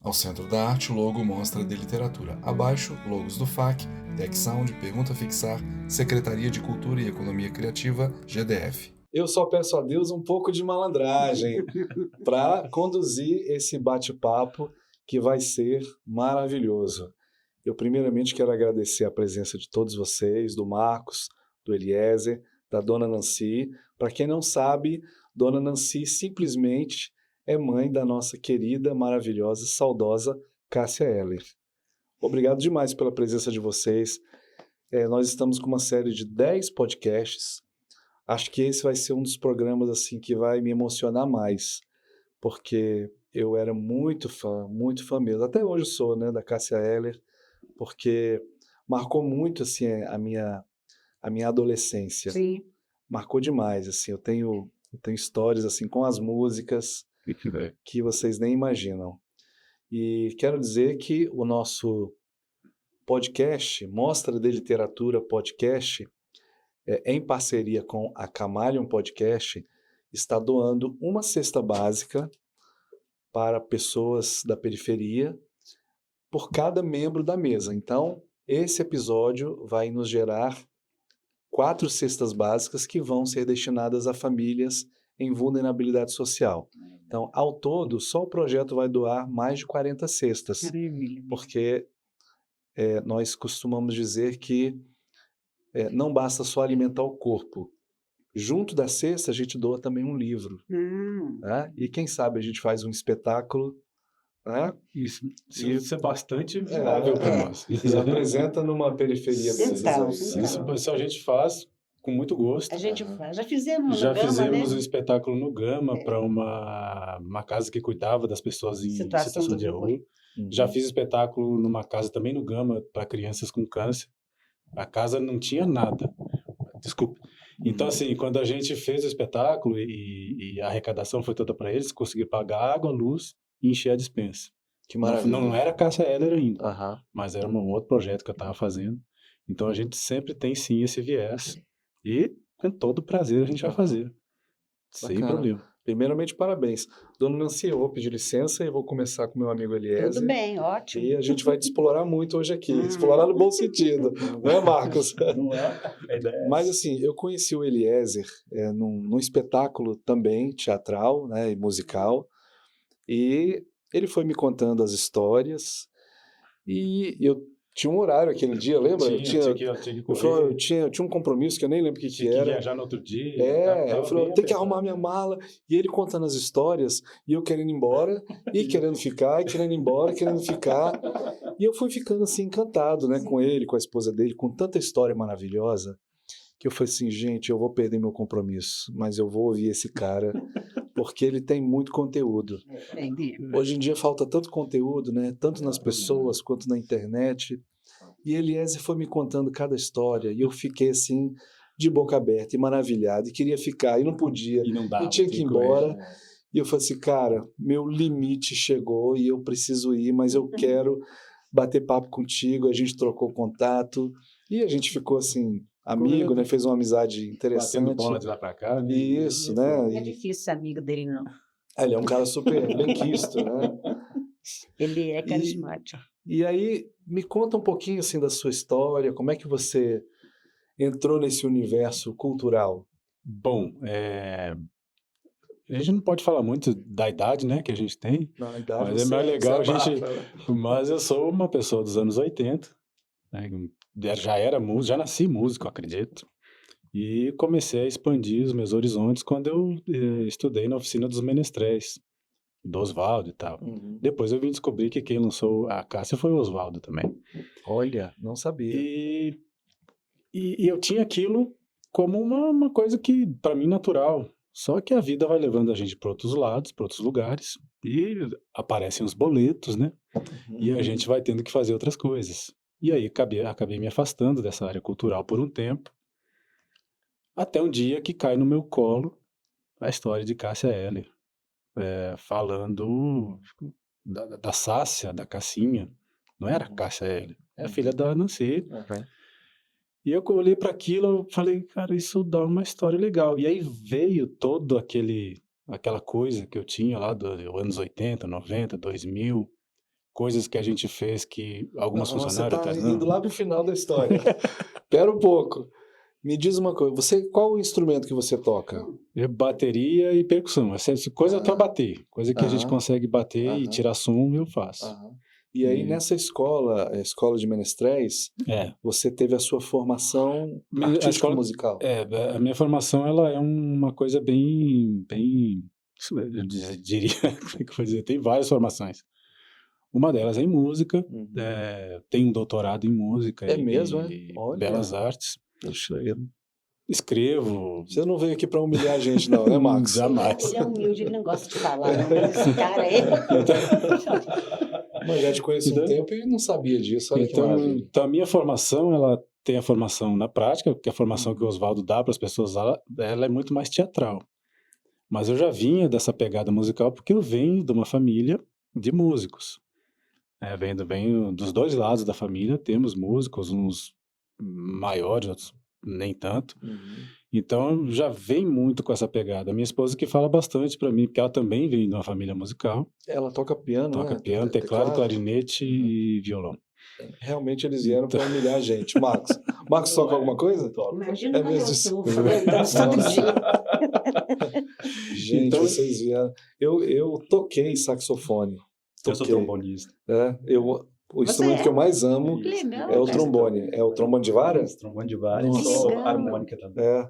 Ao centro da arte, o logo mostra de literatura. Abaixo, logos do FAC, Tech Sound, Pergunta Fixar, Secretaria de Cultura e Economia Criativa, GDF. Eu só peço a Deus um pouco de malandragem para conduzir esse bate-papo que vai ser maravilhoso. Eu primeiramente quero agradecer a presença de todos vocês, do Marcos, do Eliezer, da Dona Nancy. Para quem não sabe, Dona Nancy simplesmente é mãe da nossa querida, maravilhosa, saudosa Cássia Eller. Obrigado demais pela presença de vocês. Nós estamos com uma série de 10 podcasts. Acho que esse vai ser um dos programas assim que vai me emocionar mais, porque eu era muito fã mesmo. Até hoje eu sou, né, da Cássia Eller, porque marcou muito assim a minha adolescência. Sim. Marcou demais, assim. Eu tenho histórias assim com as músicas que vocês nem imaginam. E quero dizer que o nosso podcast, Mostra de Literatura Podcast, em parceria com a Camalion Podcast, está doando uma cesta básica para pessoas da periferia por cada membro da mesa. Então, esse episódio vai nos gerar 4 cestas básicas que vão ser destinadas a famílias em vulnerabilidade social. Então, ao todo, só o projeto vai doar mais de 40 cestas, porque nós costumamos dizer que não basta só alimentar o corpo. Junto da cesta, a gente doa também um livro. Né? E quem sabe a gente faz um espetáculo. Né? Isso é bastante viável para nós. E apresenta numa periferia deles. Isso a gente faz com muito gosto. A gente faz. Já fizemos Já no Gama, fizemos né? um espetáculo no Gama para uma casa que cuidava das pessoas em situação de rua. Já fiz espetáculo numa casa também no Gama para crianças com câncer. A casa não tinha nada. Desculpa. Então, assim, quando a gente fez o espetáculo e a arrecadação foi toda para eles, conseguiram pagar água, luz e encher a despensa. Que maravilha. Não era a Cássia Eller ainda, Mas era um outro projeto que eu estava fazendo. Então, a gente sempre tem, sim, esse viés. E com todo prazer a gente vai fazer. Sem problema. Primeiramente, parabéns. Dona Nancy, eu vou pedir licença e vou começar com meu amigo Eliezer. Tudo bem, ótimo. E a gente vai te explorar muito hoje aqui. Explorar no bom sentido. Não é, Marcos? Não é? A ideia é Mas, assim, eu conheci o Eliezer num espetáculo também teatral, né, e musical. E ele foi me contando as histórias. E eu tinha um horário aquele dia, lembra? Eu tinha um compromisso que eu nem lembro o que era. Tinha que viajar no outro dia. Ele falou, tem que arrumar minha mala. E ele contando as histórias, e eu querendo ir embora, e querendo ficar, e querendo ir embora, querendo ficar. E eu fui ficando assim encantado, né, com ele, com a esposa dele, com tanta história maravilhosa, que eu falei assim, gente, eu vou perder meu compromisso, mas eu vou ouvir esse cara, porque ele tem muito conteúdo. Hoje em dia falta tanto conteúdo, né, tanto nas pessoas quanto na internet. E Eliezer foi me contando cada história, e eu fiquei assim, de boca aberta e maravilhado, e queria ficar, e não podia, e não dava, e tinha que ir embora. E eu falei assim, cara, meu limite chegou e eu preciso ir, mas eu quero bater papo contigo. A gente trocou contato e a gente ficou assim, amigo, né? Fez uma amizade interessante. Batendo bola de lá pra cá, né? Isso, né? Não é difícil ser amigo dele, não. Ele é um cara super benquisto, né? Ele é carismático. E aí, me conta um pouquinho assim da sua história, como é que você entrou nesse universo cultural? Bom, a gente não pode falar muito da idade, né, que a gente tem, mas é mais legal a gente... Mas eu sou uma pessoa dos anos 80, né, já nasci músico, acredito, e comecei a expandir os meus horizontes quando eu estudei na oficina dos menestréis, do Oswaldo e tal. Depois eu vim descobrir que quem lançou a Cássia foi o Oswaldo também. Olha, não sabia. E eu tinha aquilo como uma coisa que, para mim, natural. Só que a vida vai levando a gente para outros lados, para outros lugares, e aparecem os boletos, né? E a gente vai tendo que fazer outras coisas. E aí acabei me afastando dessa área cultural por um tempo, até um dia que cai no meu colo a história de Cássia Eller, falando da Sácia, da Cassinha. Não era Cássia Eller, é a filha da Nancy. E eu olhei para aquilo e falei, cara, isso dá uma história legal. E aí veio todo aquela coisa que eu tinha lá dos anos 80, 90, 2000, coisas que a gente fez que algumas funcionaram, Você outras tá não. indo lá pro final da história. Espera um pouco. Me diz uma coisa, qual o instrumento que você toca? Bateria e percussão, essa coisa para bater, coisa que a gente consegue bater e Aham. tirar som, eu faço. E aí, E- nessa escola, a escola de menestréis, você teve a sua formação A artística escola- musical. A minha formação, ela é uma coisa bem, eu diria, como é que eu vou dizer, tem várias formações. Uma delas é em música, tenho um doutorado em música É mesmo, é? e Olha. belas artes. Puxa, eu- Escrevo. Você não veio aqui para humilhar a gente, não, né, Marcos? Jamais. Ele é humilde, ele não gosta de falar, não, mas esse cara é. Mas já te conheço há um tempo e não sabia disso. Olha que maravilha. Então, a minha formação, ela tem a formação na prática, porque a formação que o Oswaldo dá para as pessoas, ela é muito mais teatral. Mas eu já vinha dessa pegada musical porque eu venho de uma família de músicos. Venho dos dois lados da família, temos músicos, uns maiores, outros nem tanto. Então, já vem muito com essa pegada. Minha esposa que fala bastante para mim, porque ela também vem de uma família musical. Ela toca piano, Toca né? piano, teclado, clarinete e violão. Realmente eles vieram para humilhar a gente. Marcos. Marcos toca alguma coisa? Imagina É como eu mesmo. sofro, eu danço todo dia. Gente, Então- vocês vieram. Eu toquei saxofone. Eu sou trombonista. O instrumento que eu mais amo Que legal, é o cara. trombone. É o trombone de vara? Trombone de várias. Nossa. Sou Legal. harmônica também.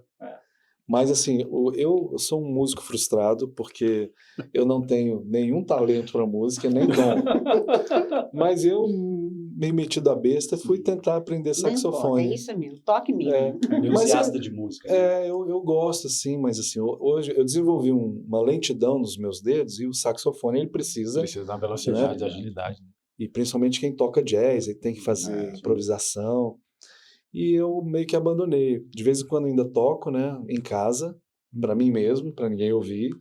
Mas assim, eu sou um músico frustrado porque eu não tenho nenhum talento para música, nem dom. Mas eu, meio metido a besta, fui tentar aprender Não importa, saxofone. é isso mesmo, toque mesmo. Entusiasta de música. Eu gosto assim, mas assim, hoje eu desenvolvi uma lentidão nos meus dedos e o saxofone ele precisa, Precisa dar velocidade, agilidade. e principalmente quem toca jazz, ele tem que fazer improvisação. E eu meio que abandonei. De vez em quando ainda toco, né, em casa, para mim mesmo, para ninguém ouvir.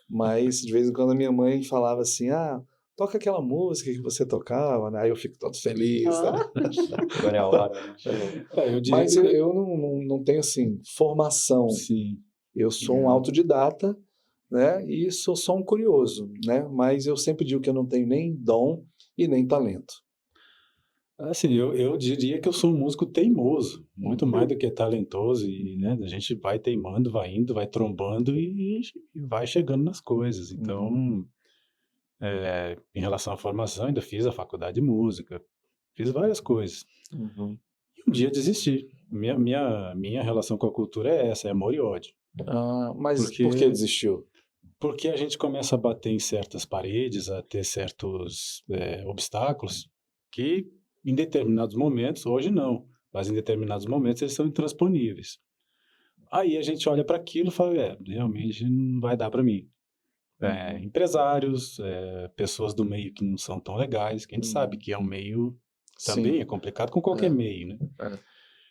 Mas de vez em quando a minha mãe falava assim: toca aquela música que você tocava, né? Aí eu fico todo feliz. Né? Agora é a hora. Né? Eu diria Mas que- eu não tenho assim formação. Sim. Eu sou um autodidata, né? E sou só um curioso, né? Mas eu sempre digo que eu não tenho nem dom e nem talento. Assim, eu diria que eu sou um músico teimoso, muito mais do que talentoso, e né, a gente vai teimando, vai indo, vai trombando e vai chegando nas coisas. Então, em relação à formação, ainda fiz a faculdade de música, fiz várias coisas. E um dia desisti. Minha relação com a cultura é essa, é amor e ódio. Mas Porque- por que desistiu? Porque a gente começa a bater em certas paredes, a ter certos obstáculos que, em determinados momentos, hoje não, mas em determinados momentos eles são intransponíveis. Aí a gente olha para aquilo e fala, realmente não vai dar para mim. Empresários, pessoas do meio que não são tão legais, que a gente sabe que é um meio também Sim. é complicado com qualquer meio, né?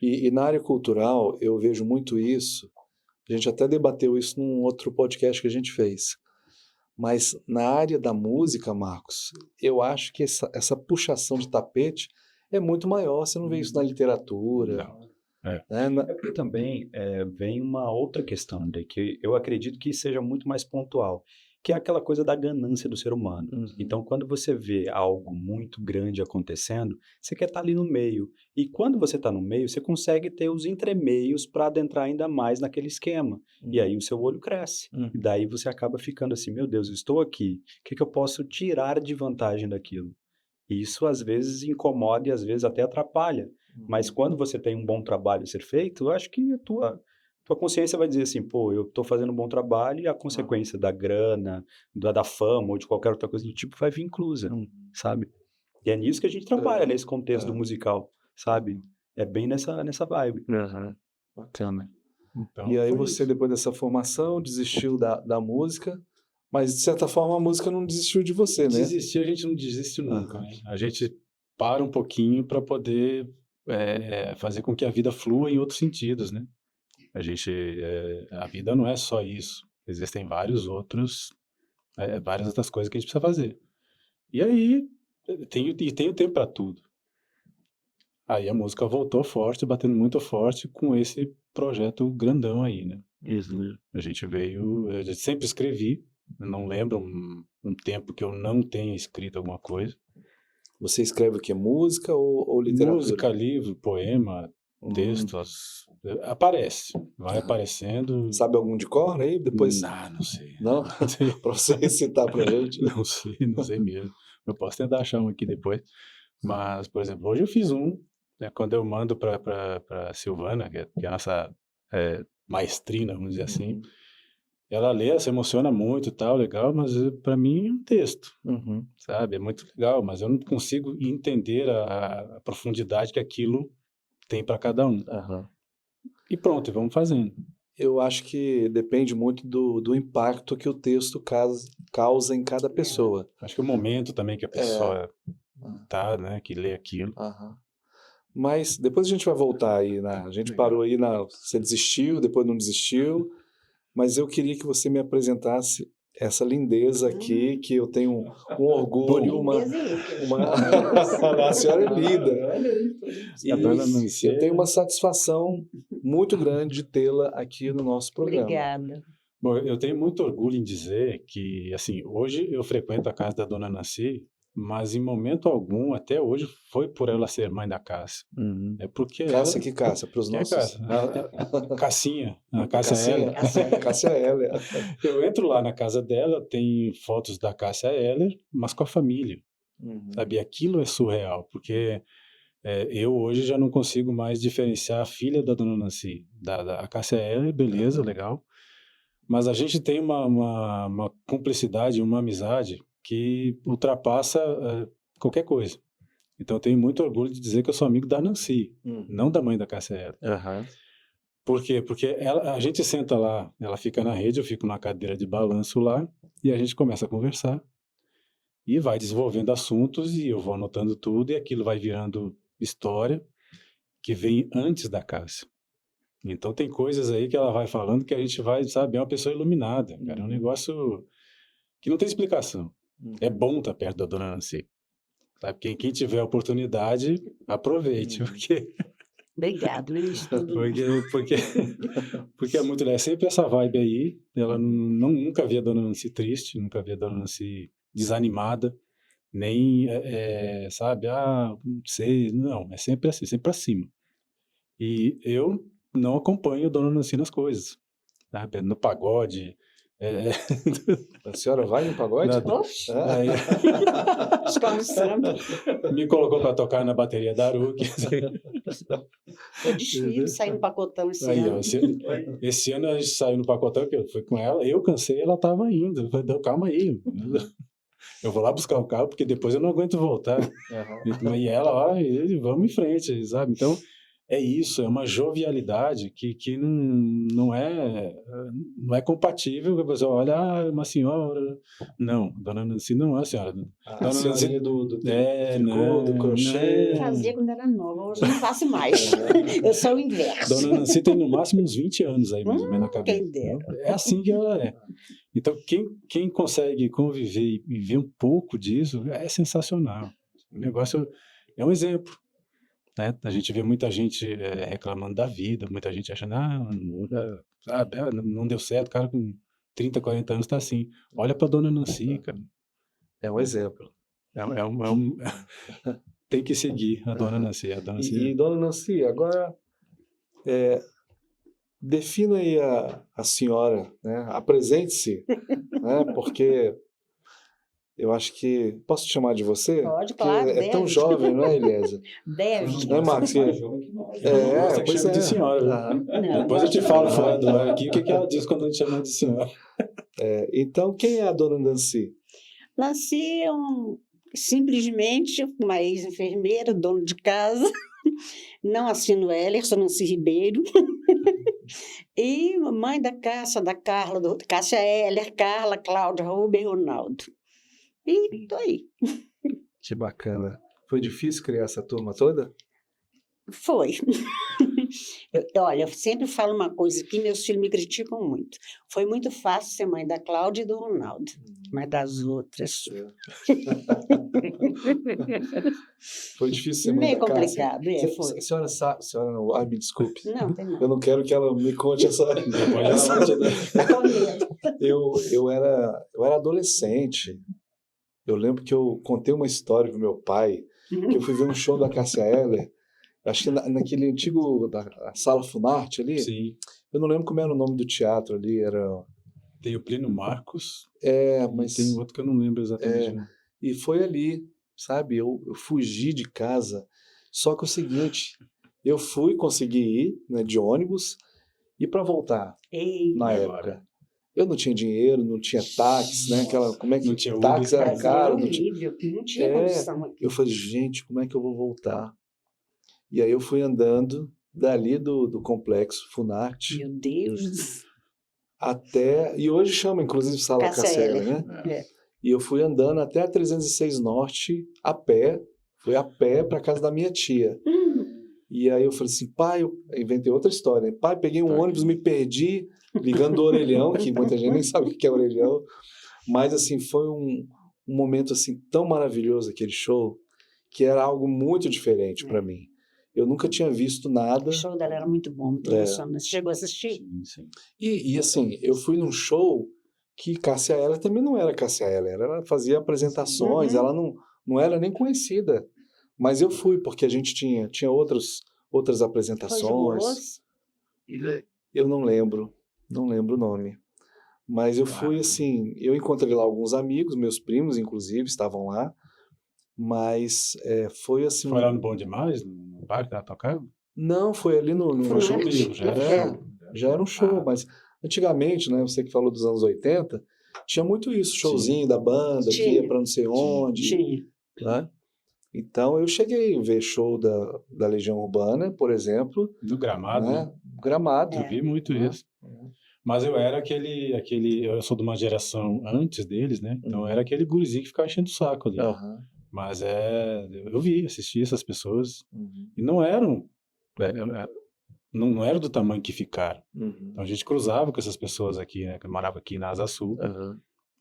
E na área cultural, eu vejo muito isso. A gente até debateu isso num outro podcast que a gente fez. Mas na área da música, Marcos, eu acho que essa puxação de tapete é muito maior. Você não vê isso na literatura. Não. Né? É porque também vem uma outra questão, André, que eu acredito que seja muito mais pontual, que é aquela coisa da ganância do ser humano. Então, quando você vê algo muito grande acontecendo, você quer estar ali no meio. E quando você está no meio, você consegue ter os entremeios para adentrar ainda mais naquele esquema. E aí o seu olho cresce. E daí você acaba ficando assim, meu Deus, eu estou aqui. O que eu posso tirar de vantagem daquilo? E isso às vezes incomoda e às vezes até atrapalha. Mas quando você tem um bom trabalho a ser feito, eu acho que a tua consciência vai dizer assim, pô, eu estou fazendo um bom trabalho e a consequência da grana, da fama ou de qualquer outra coisa do tipo vai vir inclusa, sabe? E é nisso que a gente trabalha, nesse contexto do musical, sabe? É bem nessa vibe. Bacana. Então, E aí foi você, isso. depois dessa formação, desistiu da música, mas de certa forma a música não desistiu de você, né? Desistir, a gente não desiste nunca. Né? A gente para um pouquinho para poder fazer com que a vida flua em outros sentidos, né? A vida não é só isso. Existem várias outras coisas que a gente precisa fazer. E aí, tem o tempo para tudo. Aí a música voltou forte, batendo muito forte com esse projeto grandão aí, né? A gente eu sempre escrevi, não lembro um tempo que eu não tenha escrito alguma coisa. Você escreve o quê? Música ou literatura? Música, livro, poema, texto, aparece, vai aparecendo. Sabe algum de cor aí? Depois... Não sei. Não? Para você recitar pra gente? Não sei mesmo. Eu posso tentar achar um aqui depois. Mas, por exemplo, hoje eu fiz um, né, quando eu mando para Silvana, que é a nossa maestrina, vamos dizer assim. Ela lê, se emociona muito e tal, legal, mas para mim é um texto, sabe? É muito legal, mas eu não consigo entender a profundidade que aquilo tem para cada um. E pronto, vamos fazendo. Eu acho que depende muito do impacto que o texto causa em cada pessoa. Acho que o momento também que a pessoa tá, né, que lê aquilo. Mas depois a gente vai voltar aí, né? A gente parou aí você desistiu, depois não desistiu, mas eu queria que você me apresentasse essa lindeza aqui, que eu tenho um orgulho, a senhora é linda. E eu tenho uma satisfação muito grande de tê-la aqui no nosso programa. Obrigada. Bom, eu tenho muito orgulho em dizer que, assim, hoje eu frequento a casa da Dona Nancy, mas em momento algum, até hoje, foi por ela ser mãe da Cássia. É porque Cássia, que Cássia? Para os nossos... Cassinha. A Cássia Heller. Cássia Heller. Eu entro lá na casa dela, tem fotos da Cássia Heller, mas com a família. Sabe? Aquilo é surreal, porque eu hoje já não consigo mais diferenciar a filha da Dona Nancy. A Cássia Heller, beleza, legal. Mas a gente tem uma cumplicidade, uma amizade que ultrapassa qualquer coisa. Então, eu tenho muito orgulho de dizer que eu sou amigo da Nancy, não da mãe da Cássia Heller. Por quê? Porque a gente senta lá, ela fica na rede, eu fico na cadeira de balanço lá, e a gente começa a conversar, e vai desenvolvendo assuntos, e eu vou anotando tudo, e aquilo vai virando história que vem antes da Cássia. Então, tem coisas aí que ela vai falando que a gente vai, sabe, é uma pessoa iluminada, cara, é um negócio que não tem explicação. É bom estar perto da Dona Nancy. Sabe? Quem tiver a oportunidade, aproveite. Obrigado, Luiz. Porque é muito legal. É sempre essa vibe aí. Ela nunca vi a Dona Nancy triste, nunca vi a Dona Nancy desanimada, nem, sabe, não sei. Não, é sempre assim, sempre pra cima. E eu não acompanho a Dona Nancy nas coisas. Sabe? No pagode... A senhora vai no pagode? Escola de samba. Me colocou para tocar na bateria da Aruque. Eu desfile, saí no pacotão esse ano. Esse ano a gente saiu no pacotão, que eu fui com ela, eu cansei, ela estava indo. Eu falei, calma aí. Eu vou lá buscar o carro, porque depois eu não aguento voltar. E ela, vamos em frente, sabe? Então, é isso, é uma jovialidade que não é compatível com a pessoa, olha, uma senhora. Não, Dona Nancy não é a senhora. Dona Nancy do crochê. Fazia quando era nova, hoje não faço mais. Eu sou o inverso. Dona Nancy tem no máximo uns 20 anos aí, mais ou menos, na cabeça. Quem dera. É assim que ela é. Então, quem consegue conviver e ver um pouco disso, é sensacional. O negócio é um exemplo. Né? A gente vê muita gente reclamando da vida, muita gente achando, não deu certo, o cara com 30, 40 anos está assim. Olha para a Dona Nancy, cara. É um exemplo. Tem que seguir a Dona Nancy. E Dona Nancy, agora defina aí a senhora, né? Apresente-se, né? Porque... Eu acho que... Posso te chamar de você? Pode, claro. É tão jovem, não é, Eliezer? Deve. Não é, Max? Pois é. De senhora. Depois eu te falo fora do ar aqui o que ela diz quando a gente chama de senhora. Então, quem é a Dona Nancy? Nancy é simplesmente uma ex-enfermeira, dona de casa. Não assino Heller, sou Nancy Ribeiro. E mãe da Cássia, da Carla, Cássia Heller, Carla, Cláudia, Rubem e Ronaldo. E tô aí. Que bacana. Foi difícil criar essa turma toda? Foi. Olha, eu sempre falo uma coisa que meus filhos me criticam muito. Foi muito fácil ser mãe da Cláudia e do Ronaldo, mas das outras... Foi difícil ser mãe da Cássia. Meio complicado, foi. A senhora não... me desculpe. Não, tem não. Eu não quero que ela me conte essa... Eu era adolescente. Eu lembro que eu contei uma história pro meu pai, que eu fui ver um show da Cássia Eller, acho que naquele antigo da Sala Funarte ali. Sim. Eu não lembro como era o nome do teatro ali, era... Tem o Plínio Marcos. Mas... Tem outro que eu não lembro exatamente. E foi ali, sabe? Eu fugi de casa. Só que é o seguinte, eu consegui ir, né, de ônibus, e para voltar, na época, eu não tinha dinheiro, não tinha táxi, né? Como é que não tinha táxi Uber, era caro? Não tinha condição aqui. Eu falei, gente, como é que eu vou voltar? E aí eu fui andando dali do complexo Funarte. Meu Deus! E hoje chama, inclusive, Sala Cássia Eller, né? E eu fui andando até a 306 Norte, a pé. Fui a pé para casa da minha tia. E aí eu falei assim, pai, eu inventei outra história. Pai, peguei um ônibus, me perdi, ligando do orelhão, que muita gente nem sabe o que é orelhão. Mas, assim, foi um momento, assim, tão maravilhoso aquele show, que era algo muito diferente para mim. Eu nunca tinha visto nada. O show dela era muito bom, muito emocionante. Você chegou a assistir? Sim. E, assim, eu fui num show que Cássia Eller também não era Cássia Eller. Ela fazia apresentações, ela não era nem conhecida. Mas eu fui, porque a gente tinha outras apresentações. Eu não lembro o nome. Mas eu fui, assim, eu encontrei lá alguns amigos, meus primos, inclusive, estavam lá. Mas foi assim... Foi lá no Bom Demais, no bar que ela tocava? Não, foi ali no show mesmo, já era um show, mas antigamente, né, você que falou dos anos 80, tinha muito isso, showzinho da banda, que ia para não sei onde. Né? Então eu cheguei a ver show da Legião Urbana, por exemplo. Do Gramado, né? Gramado. Eu vi muito isso. Mas eu era eu sou de uma geração antes deles, né? Então eu era aquele gurizinho que ficava enchendo o saco ali. Mas eu assisti essas pessoas e não eram do tamanho que ficaram. Então a gente cruzava com essas pessoas aqui, né? Que moravam aqui na Asa Sul,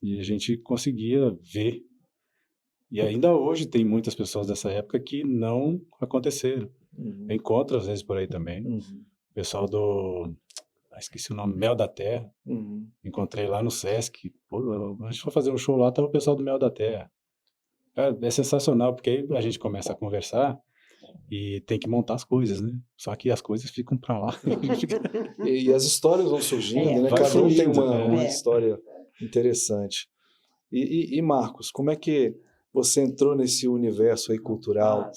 e a gente conseguia ver. E ainda hoje tem muitas pessoas dessa época que não aconteceram. Eu encontro às vezes por aí também. O pessoal esqueci o nome, Mel da Terra. Encontrei lá no Sesc. Pô, a gente foi fazer um show lá, tava o pessoal do Mel da Terra. É sensacional, porque aí a gente começa a conversar e tem que montar as coisas, né? Só que as coisas ficam pra lá. E as histórias vão surgindo, né? Cada um tem uma história interessante. E Marcos, como é que você entrou nesse universo aí cultural?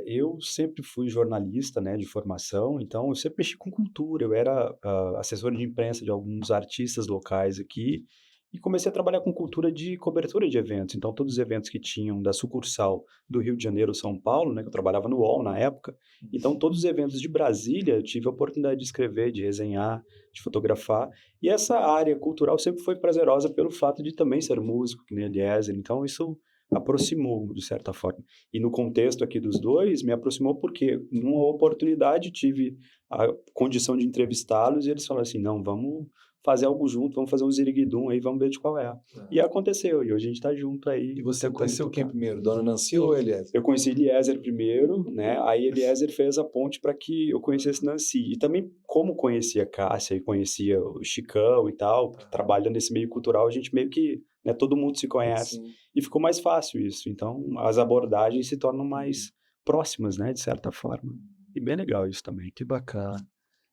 Eu sempre fui jornalista, né, de formação, então eu sempre mexi com cultura. Eu era assessor de imprensa de alguns artistas locais aqui e comecei a trabalhar com cultura de cobertura de eventos. Então, todos os eventos que tinham da sucursal do Rio de Janeiro, São Paulo, né, que eu trabalhava no UOL na época, então todos os eventos de Brasília eu tive a oportunidade de escrever, de resenhar, de fotografar. E essa área cultural sempre foi prazerosa pelo fato de também ser músico, que nem Eliezer. Então, isso aproximou, de certa forma. E no contexto aqui dos dois, me aproximou porque, numa oportunidade, tive a condição de entrevistá-los e eles falaram assim, não, vamos fazer algo junto, vamos fazer um ziriguidum aí, vamos ver de qual é. E aconteceu, e hoje a gente tá junto aí. E você conheceu quem primeiro, Dona Nancy ou Eliezer? Eu conheci Eliezer primeiro, né? Aí Eliezer fez a ponte para que eu conhecesse Nancy. E também, como conhecia Cássia e conhecia o Chicão e tal, trabalhando nesse meio cultural, a gente meio que, né, todo mundo se conhece. Sim. E ficou mais fácil isso. Então, as abordagens se tornam mais próximas, né, de certa forma. E bem legal isso também. Que bacana.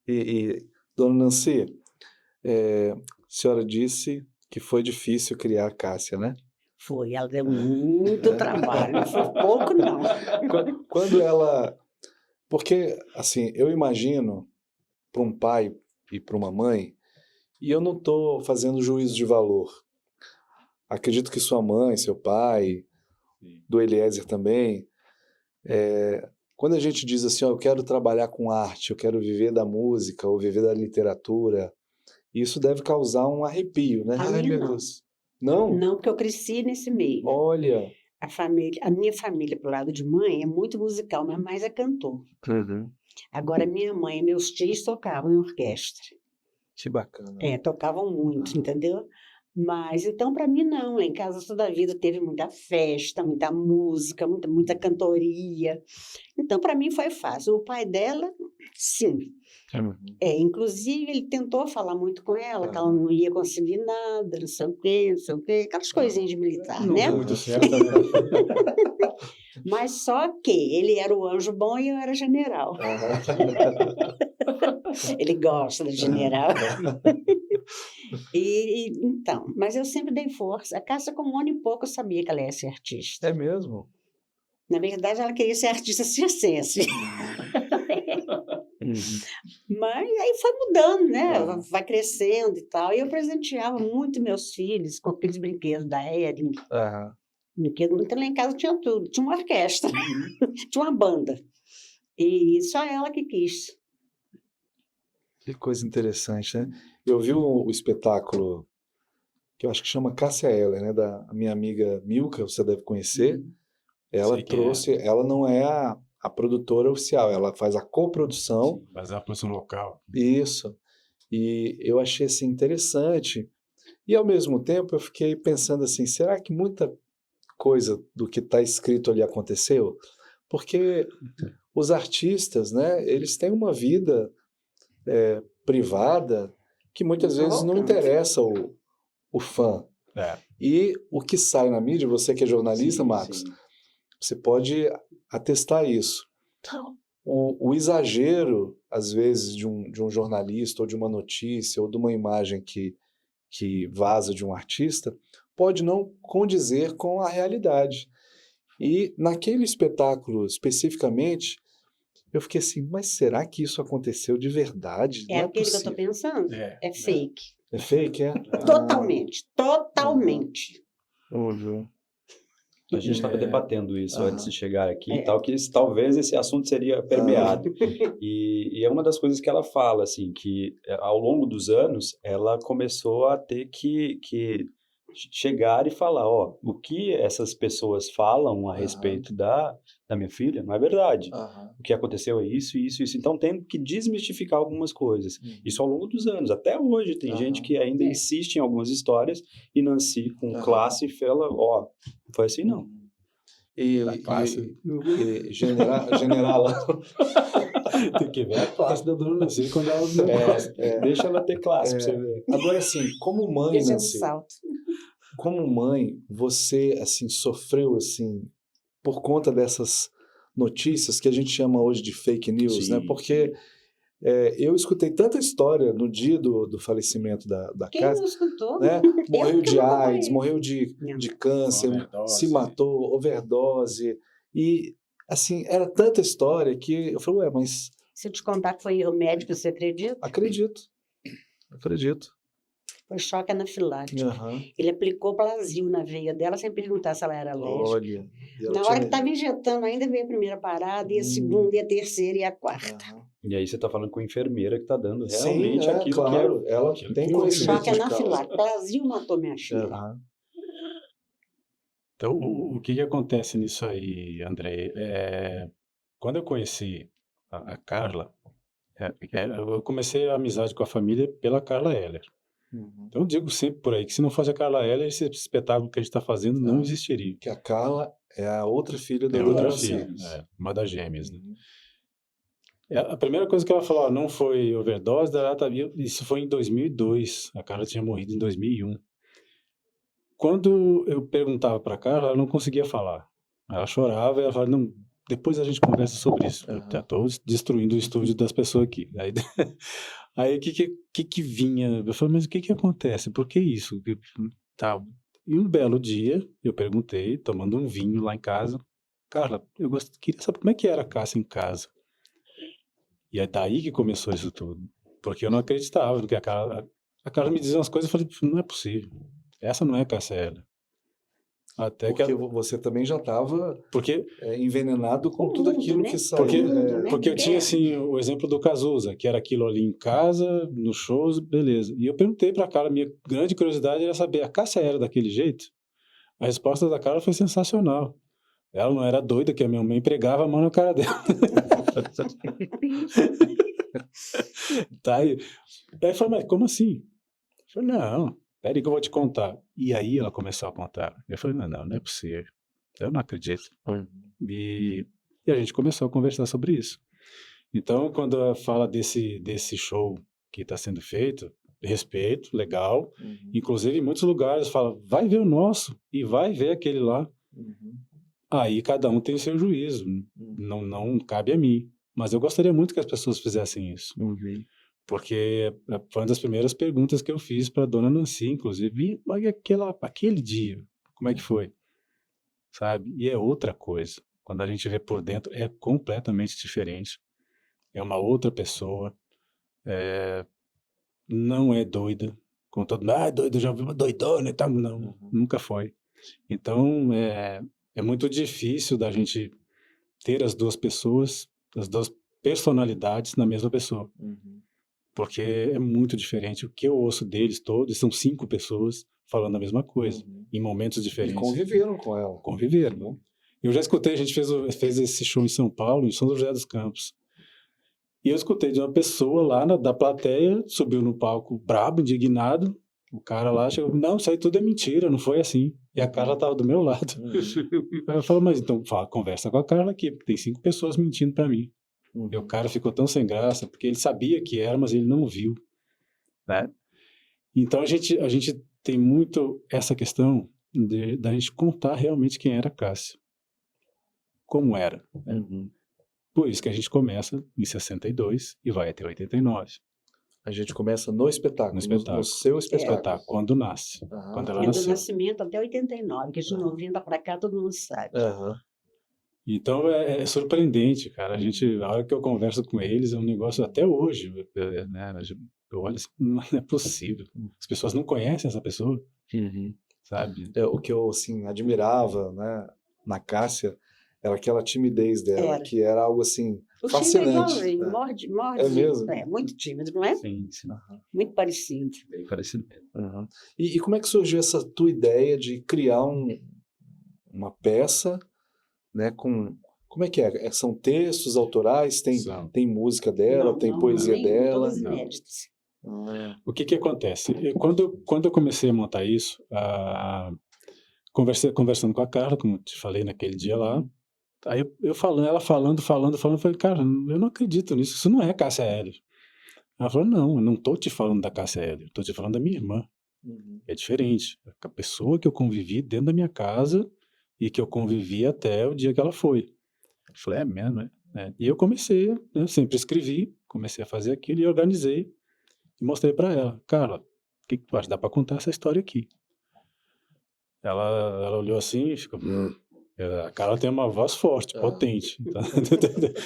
E Dona Nancy, a senhora disse que foi difícil criar a Cássia, né? Foi, ela deu muito trabalho, não foi pouco não. Quando ela... Porque, assim, eu imagino para um pai e para uma mãe, e eu não estou fazendo juízo de valor. Acredito que sua mãe, seu pai, do Eliezer também, quando a gente diz assim, eu quero trabalhar com arte, eu quero viver da música ou viver da literatura, isso deve causar um arrepio, né? Ai, meu Deus. Não? Não, porque eu cresci nesse meio. Olha. A minha família, pro lado de mãe, é muito musical, mas mais é cantor. Agora, minha mãe e meus tios tocavam em orquestra. Que bacana. Tocavam muito, entendeu? Mas, então, para mim, não. Lá em casa, toda a vida teve muita festa, muita música, muita cantoria. Então, para mim, foi fácil. O pai dela Sim. Inclusive, ele tentou falar muito com ela, que ela não ia conseguir nada, não sei o quê, aquelas coisinhas de militar, Não né? deu muito certo, né? Mas só que ele era o anjo bom e eu era general. Ele gosta do general. Então, mas eu sempre dei força. A Cássia, com 1 ano e pouco, eu sabia que ela ia ser artista. É mesmo? Na verdade, ela queria ser artista circense. Mas aí foi mudando, né? Vai crescendo e tal. E eu presenteava muito meus filhos com aqueles brinquedos da Ering. Brinquedo, então lá em casa tinha tudo. Tinha uma orquestra, tinha uma banda. E só ela que quis. Que coisa interessante, né? Eu vi o espetáculo que eu acho que chama Cássia Eller, né? Da minha amiga Milka, você deve conhecer. Ela trouxe, ela não é a produtora oficial, ela faz a coprodução. Sim, mas é a produção local. Isso. E eu achei assim interessante. E ao mesmo tempo eu fiquei pensando assim, será que muita coisa do que está escrito ali aconteceu? Porque os artistas, né, eles têm uma vida privada que muitas vezes não interessa o fã. E o que sai na mídia, você que é jornalista, Marcos, você pode atestar isso. O exagero, às vezes, de um jornalista, ou de uma notícia, ou de uma imagem que vaza de um artista, pode não condizer com a realidade. E naquele espetáculo, especificamente, eu fiquei assim, mas será que isso aconteceu de verdade? É aquele que eu estou pensando? É fake. É fake, é? Totalmente. A gente estava debatendo isso antes de chegar aqui e tal, que talvez esse assunto seria permeado. E é uma das coisas que ela fala, assim, que ao longo dos anos, ela começou a ter que chegar e falar, o que essas pessoas falam a respeito da minha filha não é verdade. O que aconteceu é isso, isso, isso. Então, tem que desmistificar algumas coisas. Isso ao longo dos anos. Até hoje, tem gente que ainda insiste em algumas histórias e Nancy, com classe, fala, não foi assim, não. Generala. Tem que ver a classe da dona Nancy quando ela não classe. Deixa ela ter classe pra você ver. Agora, assim, como mãe, Nancy, como mãe, você, assim, sofreu, assim, por conta dessas notícias que a gente chama hoje de fake news, né? Porque eu escutei tanta história no dia do falecimento da Quem Cássia. não escutou? Né? Morreu de AIDS, morreu de câncer, se matou, overdose. E, assim, era tanta história que eu falei, mas... Se eu te contar que foi o médico, você acredita? Acredito. Foi choque anafilático. Ele aplicou Plasil na veia dela sem perguntar se ela era alérgica. Olha. Na hora que estava injetando, ainda veio a primeira parada, e a segunda, e a terceira, e a quarta. E aí você está falando com a enfermeira que está dando realmente aquilo claro. que ela tem conhecimento. Choque anafilático. Plasil matou minha filha. Então, o que acontece nisso aí, André? Quando eu conheci a Carla, eu comecei a amizade com a família pela Carla Eller. Então eu digo sempre por aí que se não fosse a Carla Eller, esse espetáculo que a gente está fazendo não existiria. Que a Carla é a outra filha da outra filha, uma das gêmeas. Né? A primeira coisa que ela falou, não foi overdose, isso foi em 2002, a Carla tinha morrido em 2001. Quando eu perguntava para a Carla, ela não conseguia falar. Ela chorava e ela falava, não, depois a gente conversa sobre isso. Eu já estou destruindo o estúdio das pessoas aqui. Aí o que vinha? Eu falei, mas o que acontece? Por que isso? E um belo dia, eu perguntei, tomando um vinho lá em casa, Carla, eu queria saber como é que era a Cássia em casa. E é daí que começou isso tudo. Porque eu não acreditava no que a Carla me dizia umas coisas, eu falei, não é possível. Essa não é a Cássia Eller. Porque você também já estava envenenado com tudo aquilo que saiu. Porque eu tinha, assim, o exemplo do Cazuza, que era aquilo ali em casa, nos shows, beleza. E eu perguntei para a Carla, minha grande curiosidade era saber, a Cássia era daquele jeito? A resposta da Carla foi sensacional. Ela não era doida, que a minha mãe pregava a mão na cara dela. Aí eu falei, mas como assim? Eu falei, não, peraí que eu vou te contar. E aí ela começou a contar. Eu falei, não é possível. Eu não acredito. E a gente começou a conversar sobre isso. Então, quando fala desse show que está sendo feito, respeito, legal. Inclusive, em muitos lugares fala, vai ver o nosso e vai ver aquele lá. Aí cada um tem o seu juízo. Não cabe a mim. Mas eu gostaria muito que as pessoas fizessem isso. Porque foi uma das primeiras perguntas que eu fiz para a dona Nancy, inclusive. E aquele dia, como é que foi? Sabe? E é outra coisa. Quando a gente vê por dentro, é completamente diferente. É uma outra pessoa. Não é doida. Com todo mundo, doido, já ouvi uma doidona e tal. Não, nunca foi. Então, é muito difícil da gente ter as duas pessoas, as duas personalidades na mesma pessoa. Porque é muito diferente. O que eu ouço deles todos são 5 pessoas falando a mesma coisa, em momentos diferentes. E conviveram com ela. Conviveram. Eu já escutei, a gente fez esse show em São Paulo, em São José dos Campos. E eu escutei de uma pessoa lá da plateia, subiu no palco brabo, indignado. O cara lá chegou, não, isso aí tudo é mentira, não foi assim. E a Carla estava do meu lado. Eu falo, mas então conversa com a Carla aqui, porque tem 5 pessoas mentindo para mim. E o cara ficou tão sem graça, porque ele sabia que era, mas ele não viu. Né? Então a gente tem muito essa questão da gente contar realmente quem era a Cássia. Como era. Por isso que a gente começa em 62 e vai até 89. A gente começa no espetáculo. No seu espetáculo. Quando nasce. Quando ela nasceu. Do nascimento até 89, que de 90 para cá todo mundo sabe. Então é surpreendente, cara. A hora que eu converso com eles, é um negócio até hoje. Né? Eu olho assim, não é possível. As pessoas não conhecem essa pessoa. Sabe? O que eu assim, admirava, né, na Cássia era aquela timidez dela, que era algo assim fascinante. Né? Morde. É mesmo? Muito tímido, não é? Sim. Muito parecido. Bem parecido mesmo. E como é que surgiu essa tua ideia de criar uma peça, né, como é que é? São textos autorais? Tem música dela? Tem poesia dela? Todas inéditas. O que acontece? Quando eu comecei a montar isso, conversando com a Carla, como eu te falei naquele dia lá, aí ela falando, eu falei, cara, eu não acredito nisso, isso não é Cássia Eller. Ela falou, não, eu não estou te falando da Cássia Eller, estou te falando da minha irmã. É diferente. A pessoa que eu convivi dentro da minha casa e que eu convivi até o dia que ela foi. Eu falei, é mesmo, né? E eu comecei, né, sempre escrevi, comecei a fazer aquilo e organizei e mostrei para ela. Carla, o que tu acha? Dá para contar essa história aqui. Ela olhou assim e ficou... A Carla tem uma voz forte, potente. Então,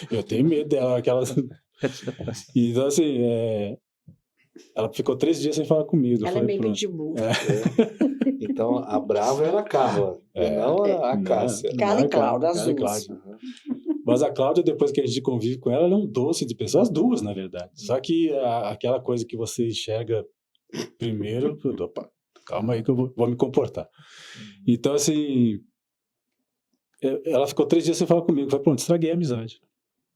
eu tenho medo dela. Então, assim, ela ficou 3 dias sem falar comigo. Ela é meio pitbull. Então, a brava era a Carla, não a Cássia. Carla e Cláudia, as duas. Mas a Cláudia, depois que a gente convive com ela é um doce de pessoa. As duas, na verdade. Só que aquela coisa que você enxerga primeiro... Opa, calma aí que eu vou me comportar. Então, assim... Ela ficou 3 dias sem falar comigo. Falei, pronto, estraguei a amizade.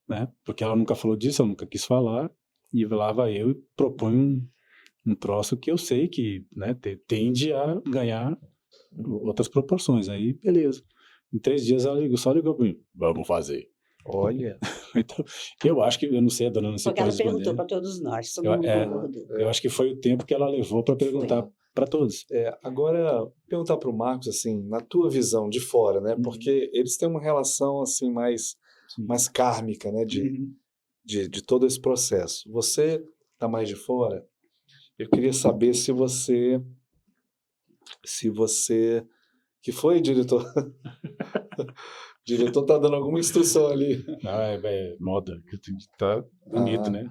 Né? Porque ela nunca falou disso, ela nunca quis falar. E lá vai eu e proponho um troço que eu sei que, né, tende a ganhar outras proporções. Aí, beleza. Em 3 dias ela só ligou para mim. Vamos fazer. Olha. Então, eu acho que, eu não sei, a dona não sei. Porque ela perguntou para todos nós. Eu acho que foi o tempo que ela levou para perguntar para todos. Agora, perguntar para o Marcos, assim, na tua visão de fora, né? Porque eles têm uma relação, assim, mais kármica, né? De todo esse processo. Você está mais de fora. Eu queria saber se você que foi diretor... O diretor está dando alguma instrução ali. Não, é moda. Tá bonito, né?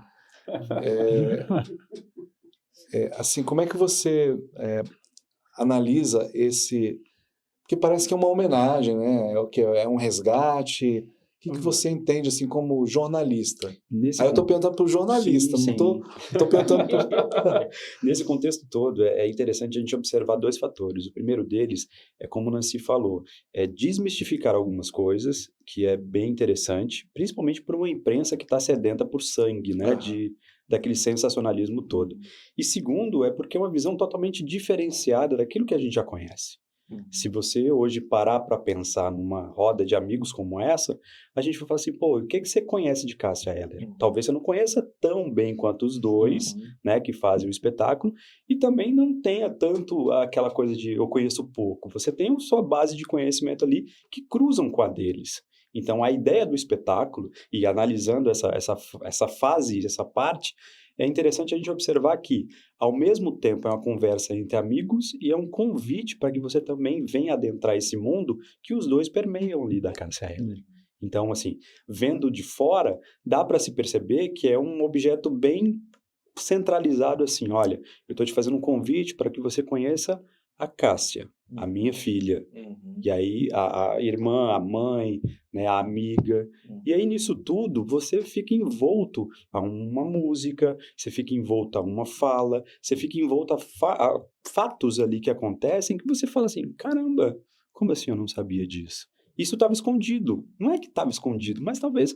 Assim, como é que você analisa esse... Porque parece que é uma homenagem, né? É um resgate. O que você entende, assim, como jornalista? Aí eu estou perguntando para o jornalista, não estou perguntando para... Nesse contexto todo, é interessante a gente observar 2 fatores. O primeiro deles é, como o Nancy falou, é desmistificar algumas coisas, que é bem interessante, principalmente por uma imprensa que está sedenta por sangue, né? Daquele sensacionalismo todo. E segundo, é porque é uma visão totalmente diferenciada daquilo que a gente já conhece. Se você hoje parar para pensar numa roda de amigos como essa, a gente vai falar assim, pô, o que que você conhece de Cássia Eller? Talvez você não conheça tão bem quanto os dois, né, que fazem o espetáculo, e também não tenha tanto aquela coisa de eu conheço pouco. Você tem a sua base de conhecimento ali que cruzam com a deles. Então, a ideia do espetáculo, e analisando essa fase, essa parte, é interessante a gente observar que, ao mesmo tempo, é uma conversa entre amigos e é um convite para que você também venha adentrar esse mundo que os dois permeiam ali da Cássia Eller. Então, assim, vendo de fora, dá para se perceber que é um objeto bem centralizado assim, olha, eu estou te fazendo um convite para que você conheça a Cássia, a minha filha. E aí a irmã, a mãe, né, a amiga. E aí nisso tudo você fica envolto a uma música, você fica envolto a uma fala, você fica envolto a fatos ali que acontecem que você fala assim, caramba, como assim eu não sabia disso? Isso estava escondido. Não é que estava escondido, mas talvez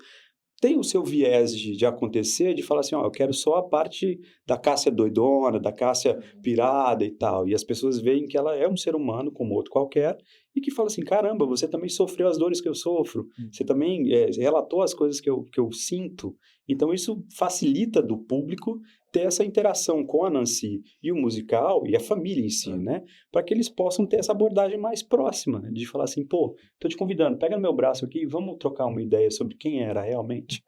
tem o seu viés de acontecer, de falar assim, ó, eu quero só a parte da Cássia doidona, da Cássia pirada e tal. E as pessoas veem que ela é um ser humano como outro qualquer e que fala assim, caramba, você também sofreu as dores que eu sofro, você também relatou as coisas que eu sinto. Então isso facilita do público ter essa interação com a Nancy e o musical e a família em si, né? Para que eles possam ter essa abordagem mais próxima, de falar assim, pô, tô te convidando, pega no meu braço aqui e vamos trocar uma ideia sobre quem era realmente.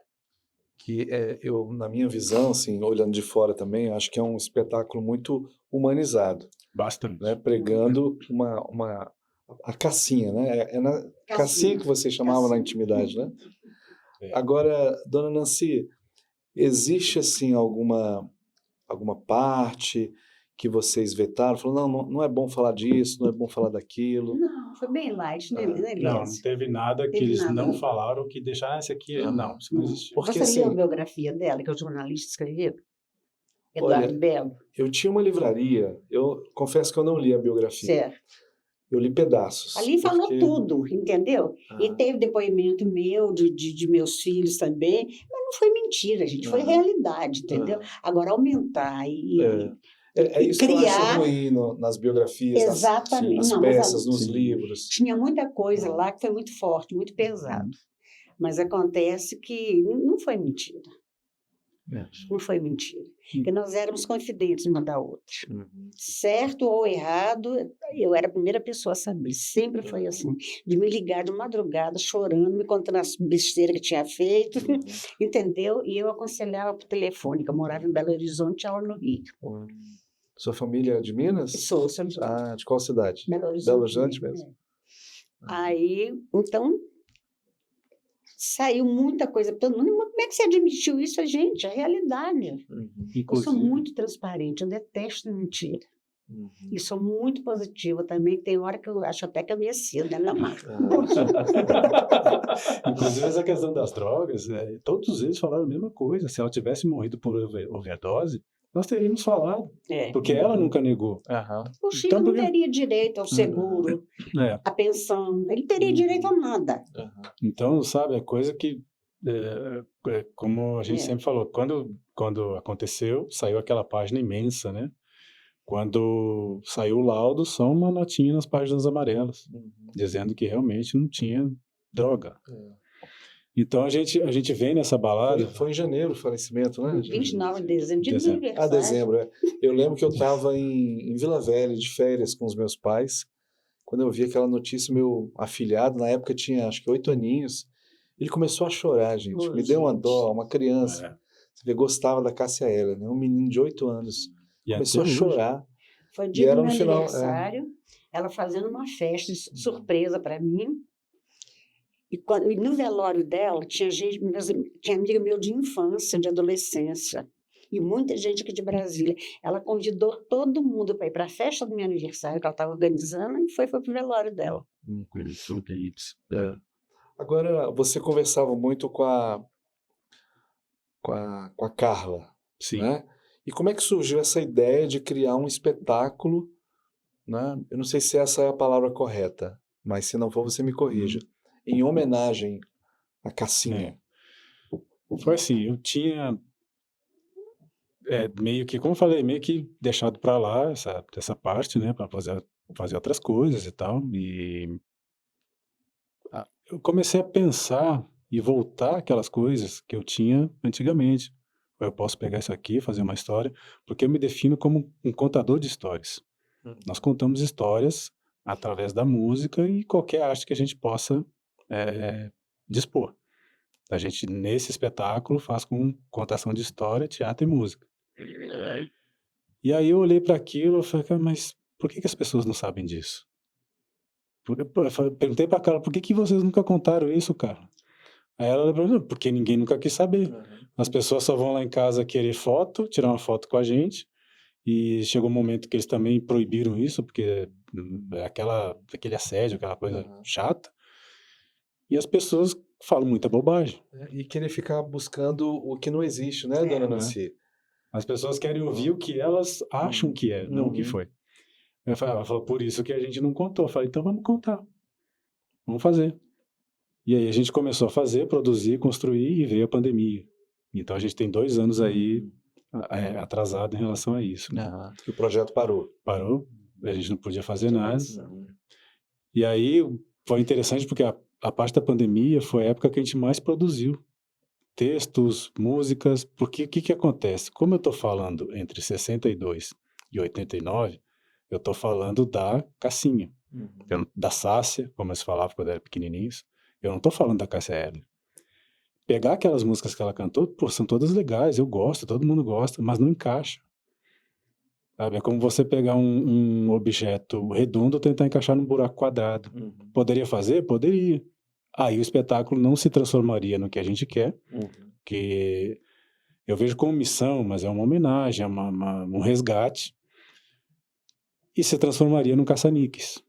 Que eu, na minha visão, assim, olhando de fora também, acho que é um espetáculo muito humanizado. Bastante. Né? Pregando a Cassinha, né? É na Cassinha que você chamava na intimidade, né? Agora, dona Nancy, existe assim alguma parte que vocês vetaram? Falou, não é bom falar disso, não é bom falar daquilo. Não, foi bem light, né, Elias? Não teve nada que eles não falaram que deixaram esse aqui. Não, isso não existe. Porque, você assim, leu a biografia dela, que o jornalista escreveu? Eduardo Belo? Eu tinha uma livraria, eu confesso que eu não li a biografia. Certo. Eu li pedaços. Ali falou tudo, entendeu? E teve depoimento meu, de meus filhos também, mas não foi mentira, gente, foi realidade, entendeu? Agora, aumentar e isso criar... que eu acho ruim nas biografias, exatamente. nas peças, nos livros. Tinha muita coisa lá que foi muito forte, muito pesado. Mas acontece que não foi mentira. Não foi mentira. Porque nós éramos confidentes uma da outra. Certo ou errado, eu era a primeira pessoa a saber. Sempre foi assim. De me ligar de madrugada, chorando, me contando as besteiras que tinha feito. Entendeu? E eu aconselhava por telefone, que eu morava em Belo Horizonte, ela no Rio. Sua família é de Minas? Sou de de qual cidade? Belo Horizonte. Belo Horizonte mesmo. Aí, então... saiu muita coisa para todo mundo. Como é que você admitiu isso, gente? A realidade. Eu sou muito transparente, eu detesto mentira. E sou muito positiva também. Tem hora que eu acho até que eu me assino, né, minha mãe? Inclusive, essa questão das drogas, todos eles falaram a mesma coisa. Se ela tivesse morrido por overdose, nós teríamos falado. Porque ela nunca negou. O Chico então, não teria direito ao seguro, à pensão. Ele teria direito a nada. Então, sabe, é coisa que, como a gente sempre falou, quando aconteceu, saiu aquela página imensa, né? Quando saiu o laudo, só uma notinha nas páginas amarelas, dizendo que realmente não tinha droga. Então, a gente vem nessa balada... Foi em janeiro o falecimento, né? 29 de dezembro, dia do aniversário. Dezembro, Eu lembro que eu estava em Vila Velha, de férias, com os meus pais. Quando eu vi aquela notícia, meu afilhado, na época tinha, acho que 8 aninhos, ele começou a chorar, gente. Me deu uma dó, uma criança. Você vê, gostava da Cássia Eller, né? Um menino de 8 anos. Começou a chorar. Foi dia do meu aniversário, ela fazendo uma festa surpresa para mim. E no velório dela, tinha amiga meu de infância, de adolescência, e muita gente aqui de Brasília. Ela convidou todo mundo para ir para a festa do meu aniversário, que ela estava organizando, e foi para o velório dela. Agora, você conversava muito com a Carla, né? E como é que surgiu essa ideia de criar um espetáculo, né? Eu não sei se essa é a palavra correta, mas se não for, você me corrija. Em homenagem à Cassinha. Foi assim, eu tinha meio que, como eu falei, meio que deixado para lá essa parte, né, para fazer fazer outras coisas e tal. E eu comecei a pensar e voltar aquelas coisas que eu tinha antigamente. Eu posso pegar isso aqui, fazer uma história, porque eu me defino como um contador de histórias. Nós contamos histórias através da música e qualquer arte que a gente possa dispor. A gente, nesse espetáculo, faz com contação de história, teatro e música. E aí eu olhei para aquilo e falei, cara, mas por que as pessoas não sabem disso? Perguntei para a Carla, por que vocês nunca contaram isso, cara? Aí ela lembrou, porque ninguém nunca quis saber. As pessoas só vão lá em casa querer foto, tirar uma foto com a gente, e chegou um momento que eles também proibiram isso, porque é aquele assédio, aquela coisa chata, e as pessoas falam muita bobagem. E querer ficar buscando o que não existe, né, dona Nancy? As pessoas querem ouvir o que elas acham que é, não o que foi. Ela falou, por isso que a gente não contou. Eu falei, então vamos contar. Vamos fazer. E aí a gente começou a fazer, produzir, construir, e veio a pandemia. Então a gente tem 2 anos aí atrasado em relação a isso. Né? E o projeto parou. Parou, a gente não podia fazer nada. E aí foi interessante porque a parte da pandemia foi a época que a gente mais produziu. Textos, músicas, porque o que acontece? Como eu estou falando entre 62 e 89, eu estou falando da Cassinha, da Sácia, como eles falavam quando eram pequenininhos. Eu não estou falando da Cássia Eller. Pegar aquelas músicas que ela cantou, pô, são todas legais, eu gosto, todo mundo gosta, mas não encaixa. Sabe? É como você pegar um objeto redondo e tentar encaixar num buraco quadrado. Poderia fazer? Poderia. Aí o espetáculo não se transformaria no que a gente quer, que eu vejo como missão, mas é uma homenagem, um resgate, e se transformaria num caça-níqueis.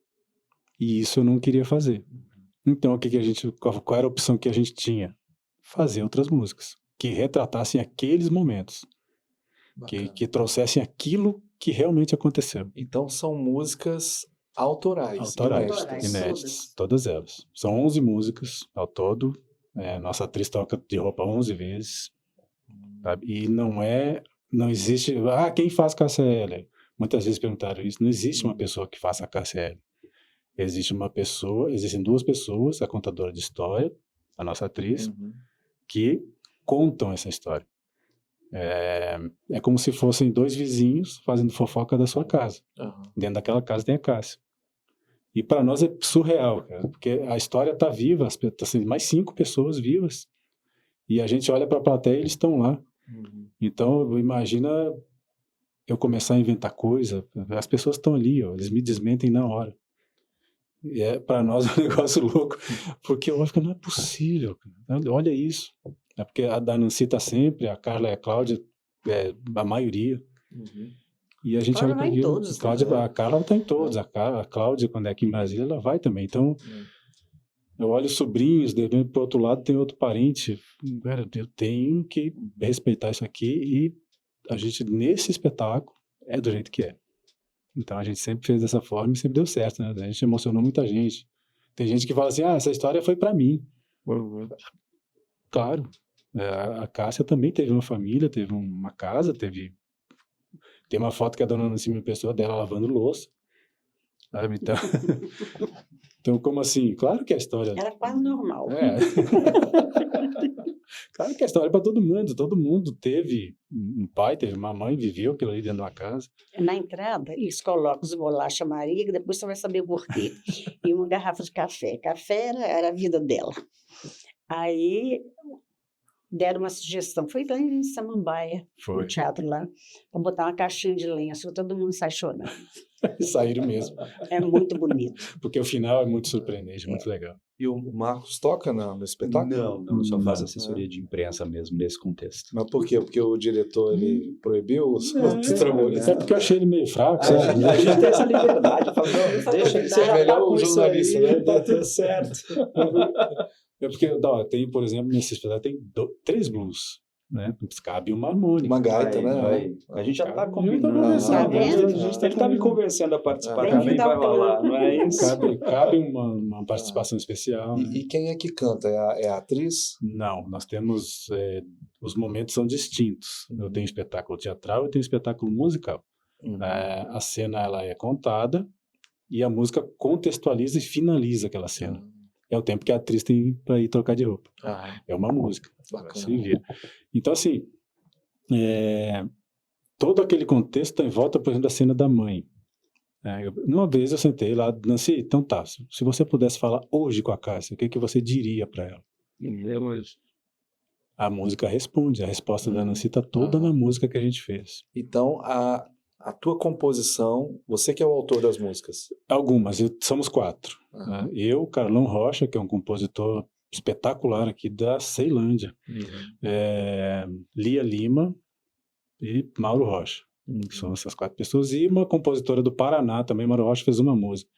E isso eu não queria fazer. Então, qual era a opção que a gente tinha? Fazer outras músicas, que retratassem aqueles momentos, que trouxessem aquilo que realmente aconteceu. Então, são músicas autorais, inéditas, todas elas. São 11 músicas ao todo. Nossa atriz toca de roupa 11 vezes. Sabe? E não existe... quem faz Cássia Eller? Muitas vezes perguntaram isso. Não existe uma pessoa que faça a Cássia Eller. Existem 2 pessoas, a contadora de história, a nossa atriz, que contam essa história. É como se fossem 2 vizinhos fazendo fofoca da sua casa. Dentro daquela casa tem a Cássia. E para nós é surreal, cara, porque a história está viva, tá sendo mais 5 pessoas vivas. E a gente olha para a plateia e eles estão lá. Então, imagina eu começar a inventar coisa, as pessoas estão ali, ó, eles me desmentem na hora. E para nós é um negócio louco, porque eu acho que não é possível. Olha isso. É porque a da Nancy está sempre, a Carla e a Cláudia, a maioria. E a gente olha para aquilo. A Carla está em todos. A Cláudia, quando é aqui em Brasília, ela vai também. Então, eu olho os sobrinhos, de repente, pro outro lado tem outro parente. Cara, eu tenho que respeitar isso aqui, e a gente, nesse espetáculo, é do jeito que é. Então a gente sempre fez dessa forma e sempre deu certo, né? A gente emocionou muita gente. Tem gente que fala assim, essa história foi para mim. Claro. A Cássia também teve uma família, teve uma casa, tem uma foto que a dona Nancy me prestou dela lavando louça. Sabe? Então, como assim? Claro que a história... Era quase normal. Claro que a história é para todo mundo teve um pai, teve uma mãe, viveu aquilo ali dentro de uma casa. Na entrada, eles colocam os bolacha Maria, que depois você vai saber por quê. E uma garrafa de café. Café era a vida dela. Aí deram uma sugestão, foi lá em Samambaia, no teatro lá, para botar uma caixinha de lenço, todo mundo sai chorando. Saíram mesmo. É muito bonito. Porque o final é muito surpreendente, muito legal. E o Marcos toca no espetáculo? Não, só faz assessoria de imprensa mesmo, nesse contexto. Mas por quê? Porque o diretor, ele proibiu os trambolhos? É porque eu achei ele meio fraco. A gente tem essa liberdade. Eu falo, deixa ele ser melhor o jornalista, né? Tá tudo certo. É porque, tem, por exemplo, nesse espetáculo tem 3 blues, né? Cabe uma harmônica. Uma gaita, né? A gente já está combinando. Ele está me convencendo a participar também, vai rolar, não é isso? Cabe uma participação especial. E quem é que canta? É a atriz? Não, nós temos... os momentos são distintos. Eu tenho espetáculo teatral e tenho espetáculo musical. A cena ela é contada e a música contextualiza e finaliza aquela cena. É o tempo que a atriz tem para ir trocar de roupa. É uma música. Se vira. Então, assim, todo aquele contexto está em volta, por exemplo, da cena da mãe. Uma vez eu sentei lá, Nancy, então tá, se você pudesse falar hoje com a Cássia, o que você diria para ela? A música responde, a resposta da Nancy está toda na música que a gente fez. Então, a tua composição, você que é o autor das músicas? Algumas, somos 4. Né? Eu, Carlão Rocha, que é um compositor espetacular aqui da Ceilândia, Lia Lima e Mauro Rocha. São essas 4 pessoas. E uma compositora do Paraná, também Mauro Rocha fez uma música.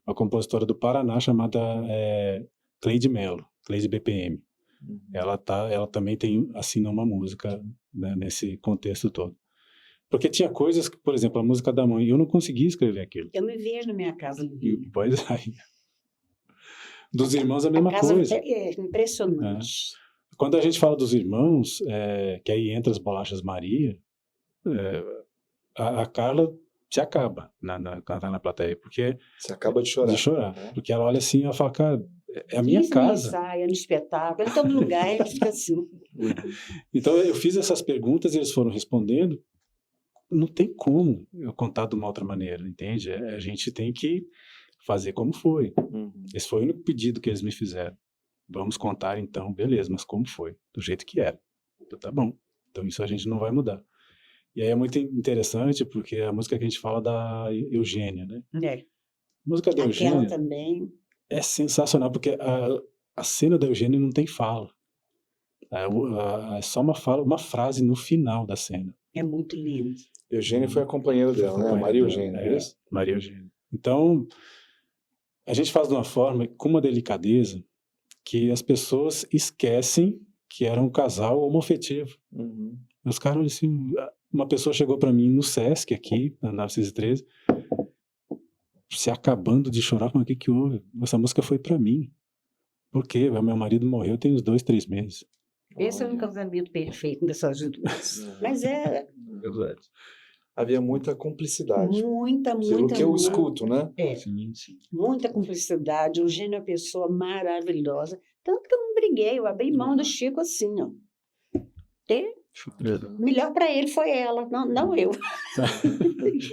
Uma compositora do Paraná chamada Cleide Melo, Cleide BPM. Ela também assina uma música, né, nesse contexto todo. Porque tinha coisas que, por exemplo, a música da mãe, eu não conseguia escrever aquilo. Eu me vejo na minha casa. Pois aí. Dos irmãos, a mesma coisa. É impressionante. Quando a gente fala dos irmãos, que aí entra as bolachas Maria, a Carla se acaba na plateia, porque... Se acaba de chorar. Porque ela olha assim e ela fala, cara, é a minha casa. Ensaio, no espetáculo, em todo lugar, ele fica assim. Então, eu fiz essas perguntas e eles foram respondendo. Não tem como eu contar de uma outra maneira, entende? A gente tem que fazer como foi. Esse foi o único pedido que eles me fizeram. Vamos contar então, beleza, mas como foi? Do jeito que era. Então, tá bom. Então isso a gente não vai mudar. E aí é muito interessante porque a música que a gente fala da Eugênia, né? A música da Eugênia... Aquela também... É sensacional, porque a cena da Eugênia não tem fala. É só uma frase no final da cena. É muito lindo. Eugênia foi a companheira dela, né? A Maria Eugênia, é isso? Maria Eugênia. Então, a gente faz de uma forma, com uma delicadeza, que as pessoas esquecem que era um casal homoafetivo. Os caras, assim, uma pessoa chegou para mim no Sesc, aqui, na 913, se acabando de chorar, falando, o que houve? Essa música foi para mim. Por quê? Meu marido morreu tem uns 2, 3 meses. Esse é um casamento perfeito dessas duas. Mas verdade. Havia muita cumplicidade. Muita. Pelo que eu escuto, né? Sim. Muita cumplicidade. O Eugênio é uma pessoa maravilhosa. Tanto que eu não briguei, eu abri mão do Chico assim, ó. Melhor para ele foi ela, não eu.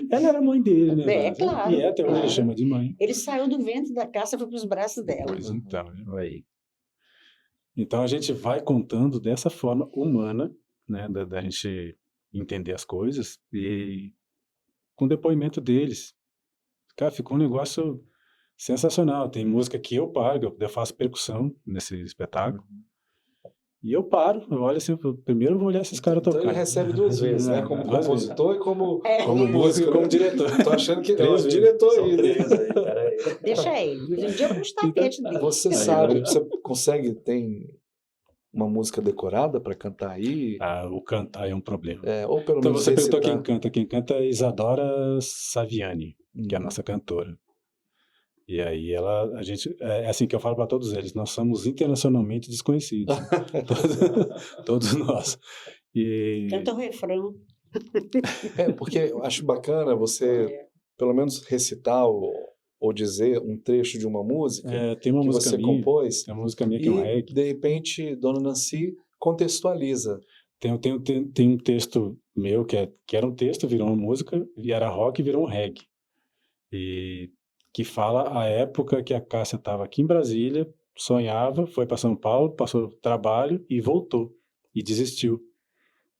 Ela era mãe dele, né? É, claro. E até hoje ele chama de mãe. Ele saiu do ventre da Cássia e foi para os braços dela. Pois então, aí. Então a gente vai contando dessa forma humana, né, da gente entender as coisas e com o depoimento deles. Cara, ficou um negócio sensacional. Tem música que eu pago, eu faço percussão nesse espetáculo. E eu paro, eu olho assim, primeiro eu vou olhar esses caras tocando. Então ele recebe 2 vezes, né? Como compositor e como músico, como diretor. Tô achando que é o diretor aí, né? Deixa ele. Um dia eu vou tapete dele. Você sabe, você tem uma música decorada para cantar aí? O cantar é um problema. Ou pelo então menos você perguntou quem canta. Quem canta é Isadora Saviani, que é a nossa cantora. E aí a gente, é assim que eu falo para todos eles, nós somos internacionalmente desconhecidos. todos nós. Canta o refrão. Porque eu acho bacana você, pelo menos, recitar ou dizer um trecho de uma música tem uma que música você compôs. Tem uma música minha que é um reggae. De repente, Dona Nancy contextualiza. Tem um texto meu que era um texto, virou uma música, e era rock e virou um reggae. E que fala a época que a Cássia estava aqui em Brasília, sonhava, foi para São Paulo, passou trabalho e voltou. E desistiu.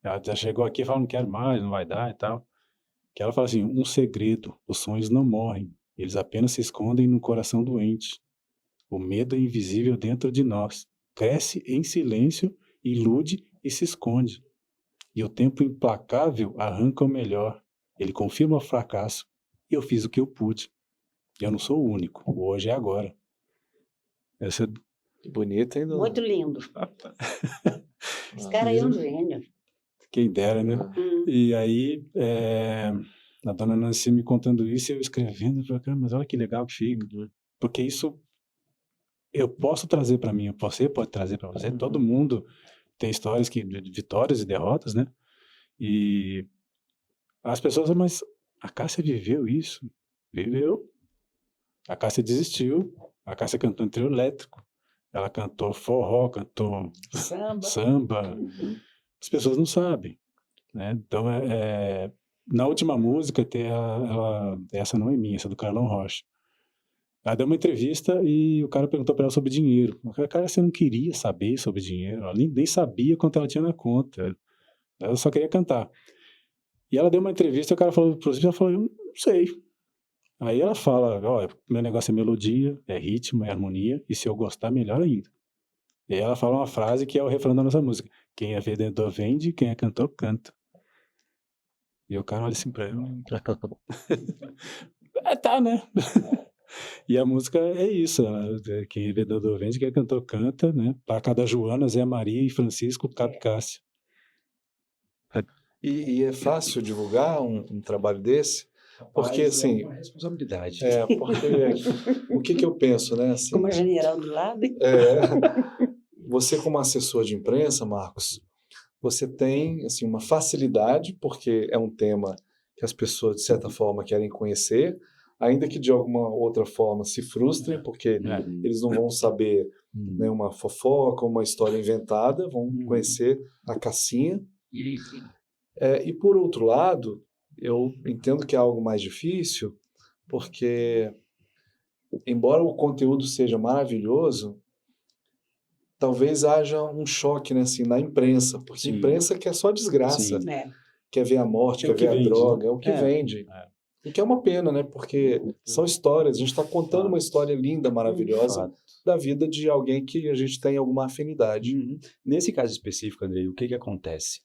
Ela já chegou aqui e falou, não quero mais, não vai dar e tal. Que ela fala assim, um segredo, os sonhos não morrem, eles apenas se escondem no coração doente. O medo é invisível dentro de nós, cresce em silêncio, ilude e se esconde. E o tempo implacável arranca o melhor. Ele confirma o fracasso. E eu fiz o que eu pude. Eu não sou o único. Hoje é agora. Essa... Bonita, hein, Dona? Muito lindo. Esse cara aí é um gênio. Quem dera, né? E aí, a Dona Nancy me contando isso, eu escrevendo, eu falei, mas olha que legal que fica. Porque isso eu posso trazer para mim, você pode trazer para você. Todo mundo tem histórias de vitórias e derrotas, né? E as pessoas, mas a Cássia viveu isso? Viveu. A Cássia desistiu, a Cássia cantou em trio elétrico, ela cantou forró, cantou samba. As pessoas não sabem, né? Então, na última música, essa não é minha, essa é do Carlão Rocha. Ela deu uma entrevista e o cara perguntou para ela sobre dinheiro. O cara, você não queria saber sobre dinheiro, ela nem sabia quanto ela tinha na conta, ela só queria cantar. E ela deu uma entrevista e o cara falou, ela falou, eu não sei. Aí ela fala, meu negócio é melodia, é ritmo, é harmonia, e se eu gostar, melhor ainda. E aí ela fala uma frase que é o refrão da nossa música: quem é vendedor vende, quem é cantor canta. E o cara olha assim pra ela. Tá, né? E a música é isso, quem é vendedor vende, quem é cantor canta, né? Para cada Joana, Zé Maria e Francisco, cabe Cássia. E é fácil divulgar um trabalho desse? Porque, assim... É uma responsabilidade. Porque o que eu penso, né? Assim, como a general do lado. Você como assessor de imprensa, Marcos, você tem, assim, uma facilidade, porque é um tema que as pessoas, de certa forma, querem conhecer, ainda que de alguma outra forma se frustrem, porque eles não vão saber, né, uma fofoca, uma história inventada, vão conhecer a Cassinha. E por outro lado, eu entendo que é algo mais difícil, porque, embora o conteúdo seja maravilhoso, talvez haja um choque, né, assim, na imprensa, porque a imprensa quer só desgraça, quer ver a morte, quer ver a droga, é o que vende. O que é uma pena, né, porque são histórias, a gente está contando uma história linda, maravilhosa, da vida de alguém que a gente tem alguma afinidade. Nesse caso específico, Andrei, o que acontece?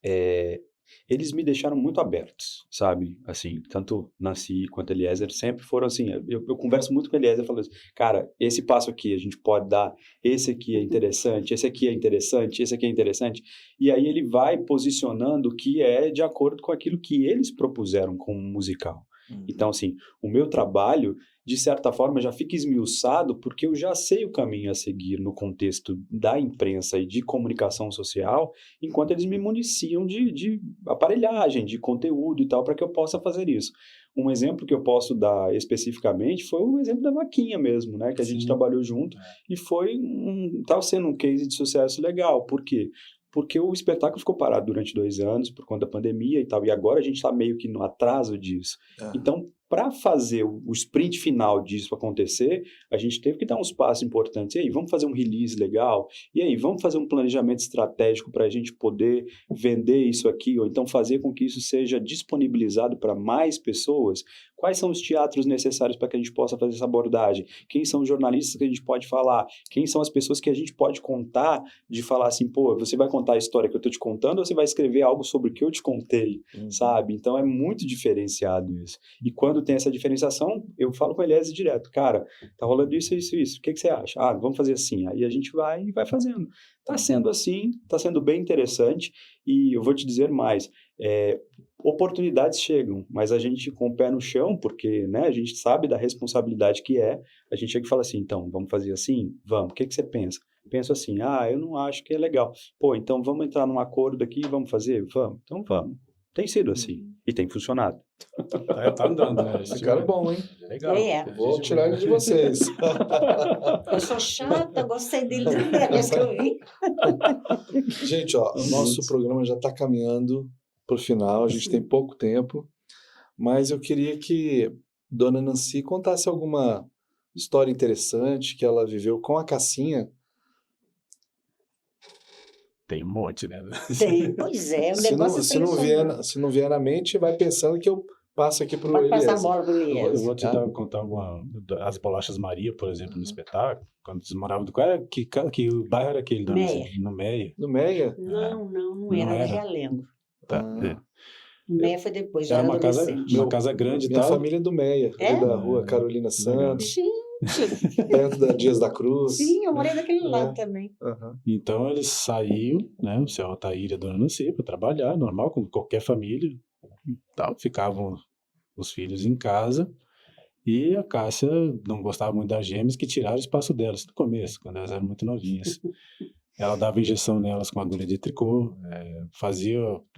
Eles me deixaram muito abertos, sabe? Assim, tanto Nancy quanto Eliezer sempre foram assim. Eu converso muito com Eliezer, falando assim, cara, esse passo aqui a gente pode dar, esse aqui é interessante, esse aqui é interessante, esse aqui é interessante. E aí ele vai posicionando o que é de acordo com aquilo que eles propuseram como musical. Então, assim, o meu trabalho, de certa forma, já fica esmiuçado porque eu já sei o caminho a seguir no contexto da imprensa e de comunicação social, enquanto eles me municiam de aparelhagem, de conteúdo e tal, para que eu possa fazer isso. Um exemplo que eu posso dar especificamente foi o exemplo da Vaquinha mesmo, né? Que a gente trabalhou junto e estava sendo um case de sucesso legal. Por quê? Porque o espetáculo ficou parado durante 2 anos por conta da pandemia e tal, e agora a gente está meio que no atraso disso. Então, para fazer o sprint final disso acontecer, a gente teve que dar uns passos importantes. E aí, vamos fazer um release legal? E aí, vamos fazer um planejamento estratégico para a gente poder vender isso aqui, ou então fazer com que isso seja disponibilizado para mais pessoas? Quais são os teatros necessários para que a gente possa fazer essa abordagem? Quem são os jornalistas que a gente pode falar? Quem são as pessoas que a gente pode contar, de falar assim, pô, você vai contar a história que eu estou te contando ou você vai escrever algo sobre o que eu te contei, sabe? Então, é muito diferenciado isso. E quando tem essa diferenciação, eu falo com o Eliezer direto, cara, tá rolando isso, isso, isso, o que você acha? Vamos fazer assim. Aí a gente vai fazendo. Tá sendo assim, tá sendo bem interessante e eu vou te dizer mais, oportunidades chegam, mas a gente com o pé no chão, porque, né, a gente sabe da responsabilidade que a gente chega e fala assim, então, vamos fazer assim? Vamos, o que você pensa? Penso assim, eu não acho que é legal. Pô, então vamos entrar num acordo aqui e vamos fazer? Vamos, então vamos. Tem sido assim, e tem funcionado. Tá andando, né? Esse cara é bom, hein? Legal. Vou tirar ele de vocês. Eu sou chata, gostei dele da primeira vez que eu vi. Gente, ó, o nosso programa já está caminhando para o final, a gente tem pouco tempo, mas eu queria que Dona Nancy contasse alguma história interessante que ela viveu com a Cassinha. Tem um monte, né? Tem, pois é. O negócio se não vier na mente, vai pensando que eu passo aqui para o Pode passar a Eliezer. bola para o Eu Eliezer. vou contar as bolachas Maria, por exemplo, no espetáculo, quando eles moravam que o bairro era aquele? Meia. No Meia. No Meia? Não era Realengo. Tá. O Meia foi depois, já Era era uma casa, adolescente. casa grande e Minha tal. família é do Meia, ali da rua Carolina Santos, Gente, perto da Dias da Cruz. sim, eu morei daquele lado também. Então eles saíam, né, o seu Altair e a Dona Nancy, para trabalhar, normal, como qualquer família. Tal, ficavam os filhos em casa e a Cássia não gostava muito das gêmeas, que tiraram o espaço delas no começo, quando elas eram muito novinhas. ela dava injeção nelas com agulha de tricô,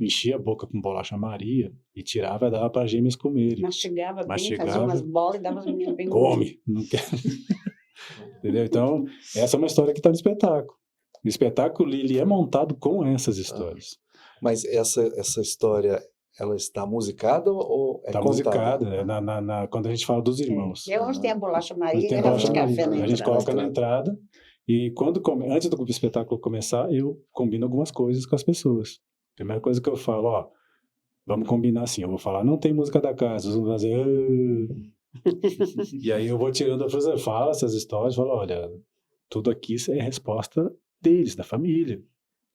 enchia a boca com bolacha Maria e tirava e dava para gêmeas comerem. Mastigava bem, fazia umas bolas e dava as meninas bem. Come! Não quer. Entendeu? Então, essa é uma história que está no espetáculo. O espetáculo ele é montado com essas histórias. Mas essa história, ela está musicada ou é Está musicada, quando a gente fala dos irmãos. É onde tem a bolacha Maria, tem a garrafa de bolacha café Maria. na A gente entrada. coloca na entrada e antes do espetáculo começar, eu combino algumas coisas com as pessoas. Primeira coisa que eu falo, ó, vamos combinar assim, eu vou falar, não tem música da casa, vocês vão fazer... E aí eu vou tirando a frase, falo essas histórias, falo, olha, tudo aqui é resposta deles, da família.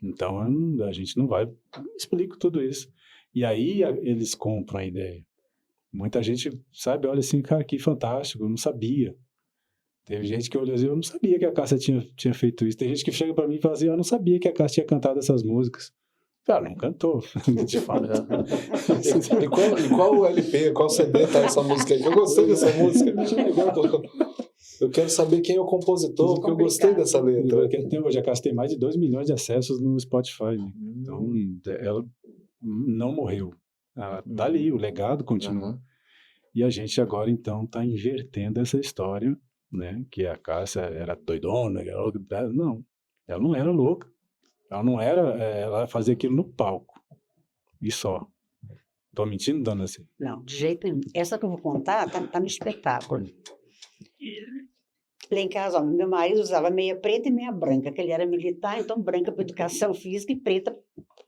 Então a gente não vai... Explico tudo isso. E aí eles compram a ideia. Muita gente, sabe, olha assim, cara, que fantástico, eu não sabia. Teve gente que olhou assim, eu não sabia que a Cássia tinha feito isso. Tem gente que chega pra mim e fala assim, eu não sabia que a Cássia tinha cantado essas músicas. Cara, não cantou, de fato. E qual o LP, qual CD tá essa música aí? Eu gostei dessa música. Eu quero saber quem é o compositor, porque eu gostei dessa letra. Até hoje a Cássia tem mais de 2 milhões de acessos no Spotify. Né? Então, ela não morreu. Ela tá ali, o legado continua. E a gente agora, então, tá invertendo essa história, né? Que a Cássia era doidona, não, ela não era louca. Ela não era, ela fazia aquilo no palco. E só. Tô mentindo, dona Cê? Não, de jeito nenhum. Essa que eu vou contar tá no espetáculo. Lá em casa, ó, meu marido usava meia preta e meia branca, que ele era militar, então branca para educação física e preta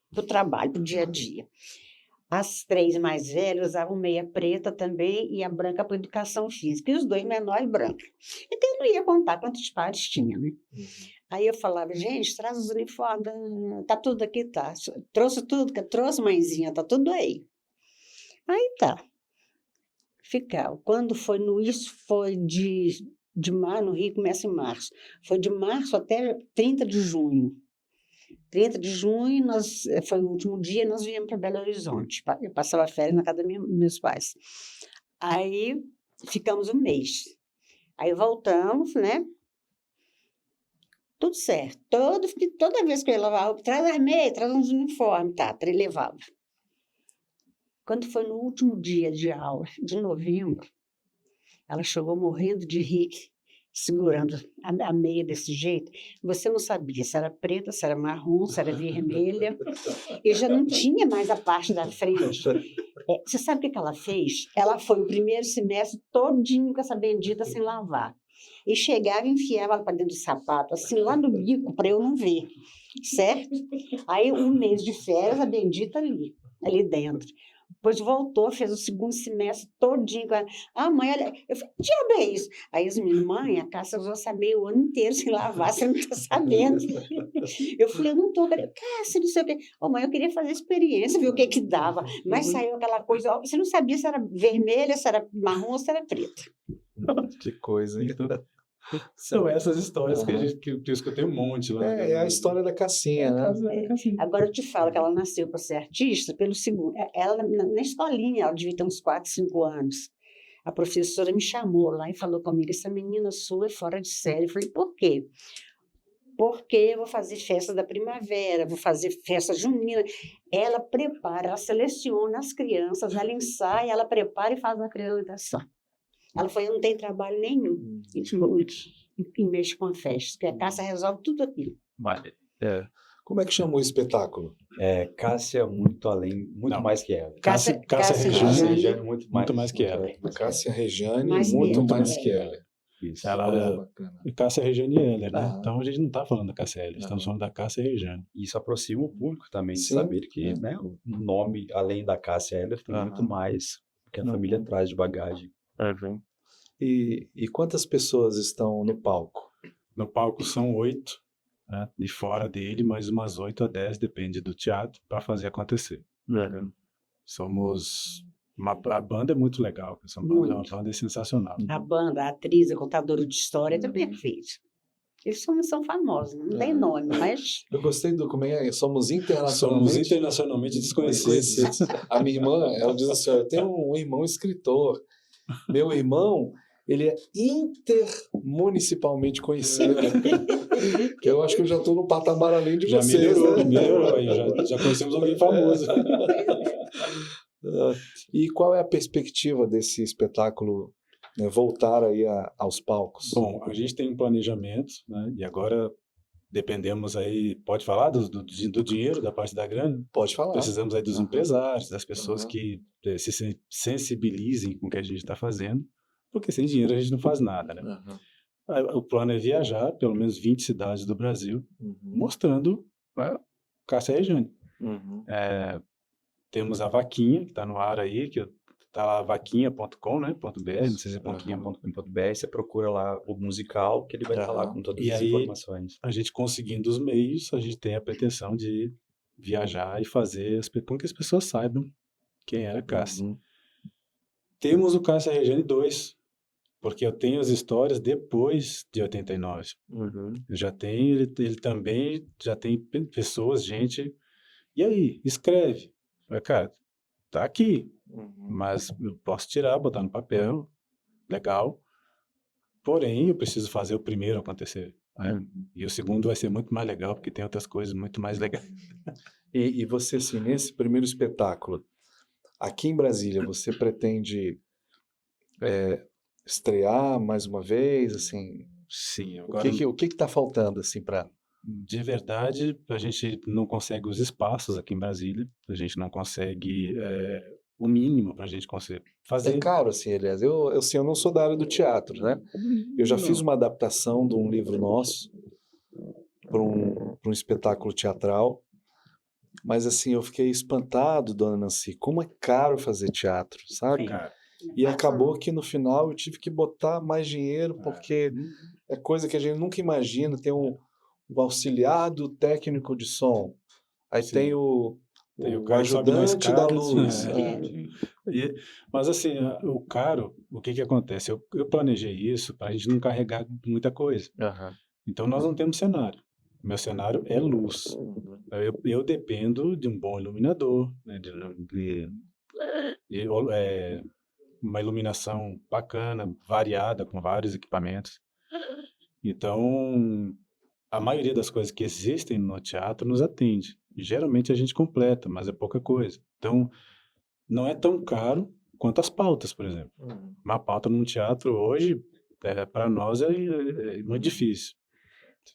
para o trabalho, para o dia a dia. As 3 mais velhas usavam meia preta também e a branca para educação física, e os 2 menores branca. Então eu não ia contar quantos pares tinha, né? Aí eu falava, gente, traz os uniformes, tá tudo aqui, tá. Trouxe tudo, trouxe, mãezinha, tá tudo aí. Aí tá. Ficava. Quando foi isso foi de março, no Rio começa em março. Foi de março até 30 de junho. 30 de junho, foi o último dia, nós viemos para Belo Horizonte. Eu passava férias na casa dos meus pais. Aí ficamos um mês. Aí voltamos, né? Tudo certo. Toda vez que eu ia lavar roupa, traz as meias, traz uns uniformes, tá? Ele levava. Quando foi no último dia de aula, de novembro, ela chegou morrendo de rir, segurando a meia desse jeito. Você não sabia se era preta, se era marrom, se era vermelha. E já não tinha mais a parte da frente. Você sabe o que ela fez? Ela foi o primeiro semestre todinho com essa bendita sem lavar. E chegava e enfiava ela para dentro do sapato, assim, lá no bico, para eu não ver, certo? Aí, um mês de férias, a bendita ali dentro. Depois voltou, fez o segundo semestre todinho. Mãe, olha, eu falei, que diabo é isso? Aí as meninas, mãe, a Cássia usou essa meia o ano inteiro sem lavar, você não está sabendo. Eu falei, eu não estou, Cássia, não sei o quê. Mãe, eu queria fazer experiência, ver o que dava. Mas saiu aquela coisa, você não sabia se era vermelha, se era marrom ou se era preta. Que coisa, hein? São essas histórias que eu escutei um monte lá. É a história da Cassinha, né? Agora eu te falo que ela nasceu para ser artista pelo segundo. Ela, na escolinha, ela devia ter uns 4, 5 anos. A professora me chamou lá e falou comigo, essa menina sua é fora de série. Eu falei, por quê? Porque eu vou fazer festa da primavera, vou fazer festa junina. Ela prepara, ela seleciona as crianças, ela ensaia, ela prepara e faz a apresentação. Ela falou, eu não tenho trabalho nenhum em mexer com a festa, porque a Cássia resolve tudo aquilo. Como é que chamou o espetáculo? Cássia muito além, muito mais que ela. Cássia Regiane, muito mais que ela. Cássia Regiane, Mais muito que mais que ela. Isso. Ela Cássia Regiane Heller, né? Então a gente não está falando da Cássia Heller, estamos falando da Cássia Regiane. Isso aproxima o público também de Sim. saber que né, o nome, além da Cássia Heller, tem muito mais que a família traz de bagagem. E quantas pessoas estão no palco? No palco são 8, né? E fora dele, mais umas 8 a 10, depende do teatro, para fazer acontecer. Somos... A banda é muito legal, essa banda é uma banda sensacional. A banda, a atriz, a contadora de história, é perfeito. Eles são famosos, não tem nome, mas... Eu gostei do como é, somos Somos internacionalmente desconhecidos. A minha irmã, ela diz assim, eu tenho um irmão escritor. Meu irmão ele é intermunicipalmente conhecido. Que eu acho que eu já estou no patamar além de vocês. Melhorou aí, já conhecemos alguém famoso. E qual é a perspectiva desse espetáculo, né, voltar aí aos palcos? Bom, a gente tem um planejamento, né, e agora dependemos aí, pode falar do dinheiro, da parte da grana? Pode falar. Precisamos aí dos empresários, das pessoas que se sensibilizem com o que a gente está fazendo, porque sem dinheiro a gente não faz nada, né? O plano é viajar pelo menos 20 cidades do Brasil, mostrando a Cássia Rejane. Temos a vaquinha, que está no ar aí, que está lá vaquinha.com, né? .br, não sei se é vaquinha.com.br, você procura lá o musical, que ele vai estar lá com todas as informações. A gente conseguindo os meios, a gente tem a pretensão de viajar e fazer com que as pessoas saibam quem era a Cássia. Temos o Cássia Rejane 2, porque eu tenho as histórias depois de 89. Eu já tenho, ele também já tem pessoas, gente. E aí, escreve. Cara, tá aqui, mas eu posso tirar, botar no papel, legal. Porém, eu preciso fazer o primeiro acontecer. Né? E o segundo vai ser muito mais legal, porque tem outras coisas muito mais legais. E você, assim, nesse primeiro espetáculo, aqui em Brasília, você pretende estrear mais uma vez, assim? Sim. Agora, o que está faltando, assim, para... De verdade, a gente não consegue os espaços aqui em Brasília, a gente não consegue o mínimo para a gente conseguir fazer. É caro, assim, aliás. Eu não sou da área do teatro, né? Eu já fiz uma adaptação de um livro nosso para um espetáculo teatral, mas, assim, eu fiquei espantado, dona Nancy, como é caro fazer teatro, sabe? E acabou que no final eu tive que botar mais dinheiro, porque é coisa que a gente nunca imagina. Tem o auxiliar do técnico de som, aí tem o ajudante da luz. Mas assim, o caro, o que acontece? Eu planejei isso para a gente não carregar muita coisa. Então nós não temos cenário. Meu cenário é luz. Eu dependo de um bom iluminador, né, de uma iluminação bacana, variada, com vários equipamentos. Então, a maioria das coisas que existem no teatro nos atende. Geralmente a gente completa, mas é pouca coisa. Então, não é tão caro quanto as pautas, por exemplo. Uma pauta num teatro hoje, para nós, é muito difícil.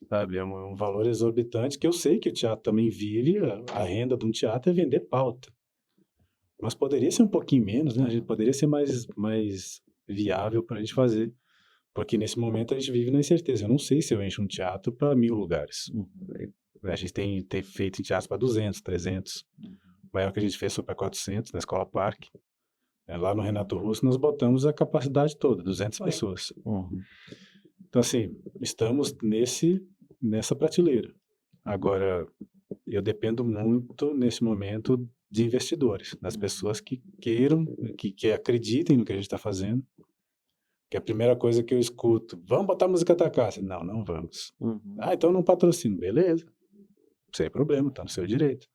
Sabe? É um valor exorbitante que eu sei que o teatro também vive. A renda de um teatro é vender pauta. Mas poderia ser um pouquinho menos, né? A gente poderia ser mais viável para a gente fazer. Porque nesse momento a gente vive na incerteza. Eu não sei se eu encho um teatro para 1000 lugares. A gente tem feito teatro para 200, 300. O maior que a gente fez foi para 400, na Escola Parque. Lá no Renato Russo nós botamos a capacidade toda, 200 pessoas. Então, assim, estamos nessa prateleira. Agora, eu dependo muito, nesse momento, de investidores, das pessoas que queiram, que acreditem no que a gente está fazendo. Que a primeira coisa que eu escuto, vamos botar música da Cássia? Não vamos. Então não patrocino. Beleza, sem problema, está no seu direito.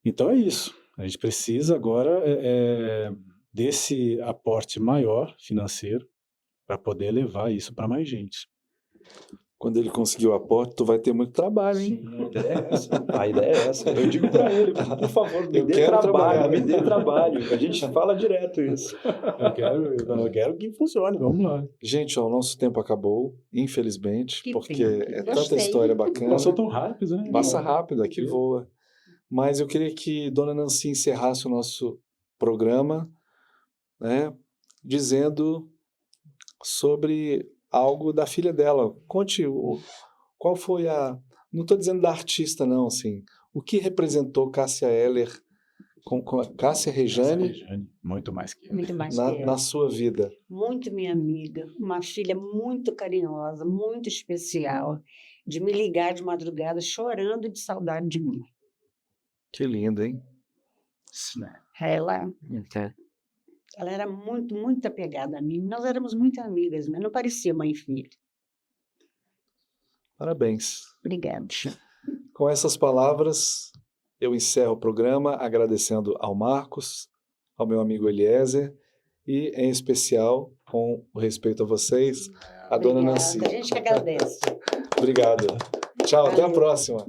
Então é isso. A gente precisa agora desse aporte maior financeiro para poder levar isso para mais gente. Quando ele conseguir o aporte, tu vai ter muito trabalho, hein? Sim, a ideia é essa. Eu digo para ele, por favor, me dê trabalho. A gente fala direto isso. Eu quero que funcione, vamos lá. Gente, o nosso tempo acabou, infelizmente, porque é tanta Gostei. história bacana. Passou tão rápido, né? Passa rápido, aqui voa. Mas eu queria que Dona Nancy encerrasse o nosso programa, né, dizendo sobre algo da filha dela. Conte qual foi não estou dizendo da artista, não, assim. O que representou Cássia Eller, Cássia Rejane, muito mais que ela. Muito mais que ela. na sua vida? Muito minha amiga, uma filha muito carinhosa, muito especial, de me ligar de madrugada chorando de saudade de mim. Que lindo, hein? Ela era muito, muito apegada a mim. Nós éramos muito amigas, mas não parecia mãe e filha. Parabéns. Obrigada. Com essas palavras, eu encerro o programa agradecendo ao Marcos, ao meu amigo Eliezer e, em especial, com o respeito a vocês, a dona Nancy. A gente que agradece. Obrigado. Tchau, até a Valeu. próxima.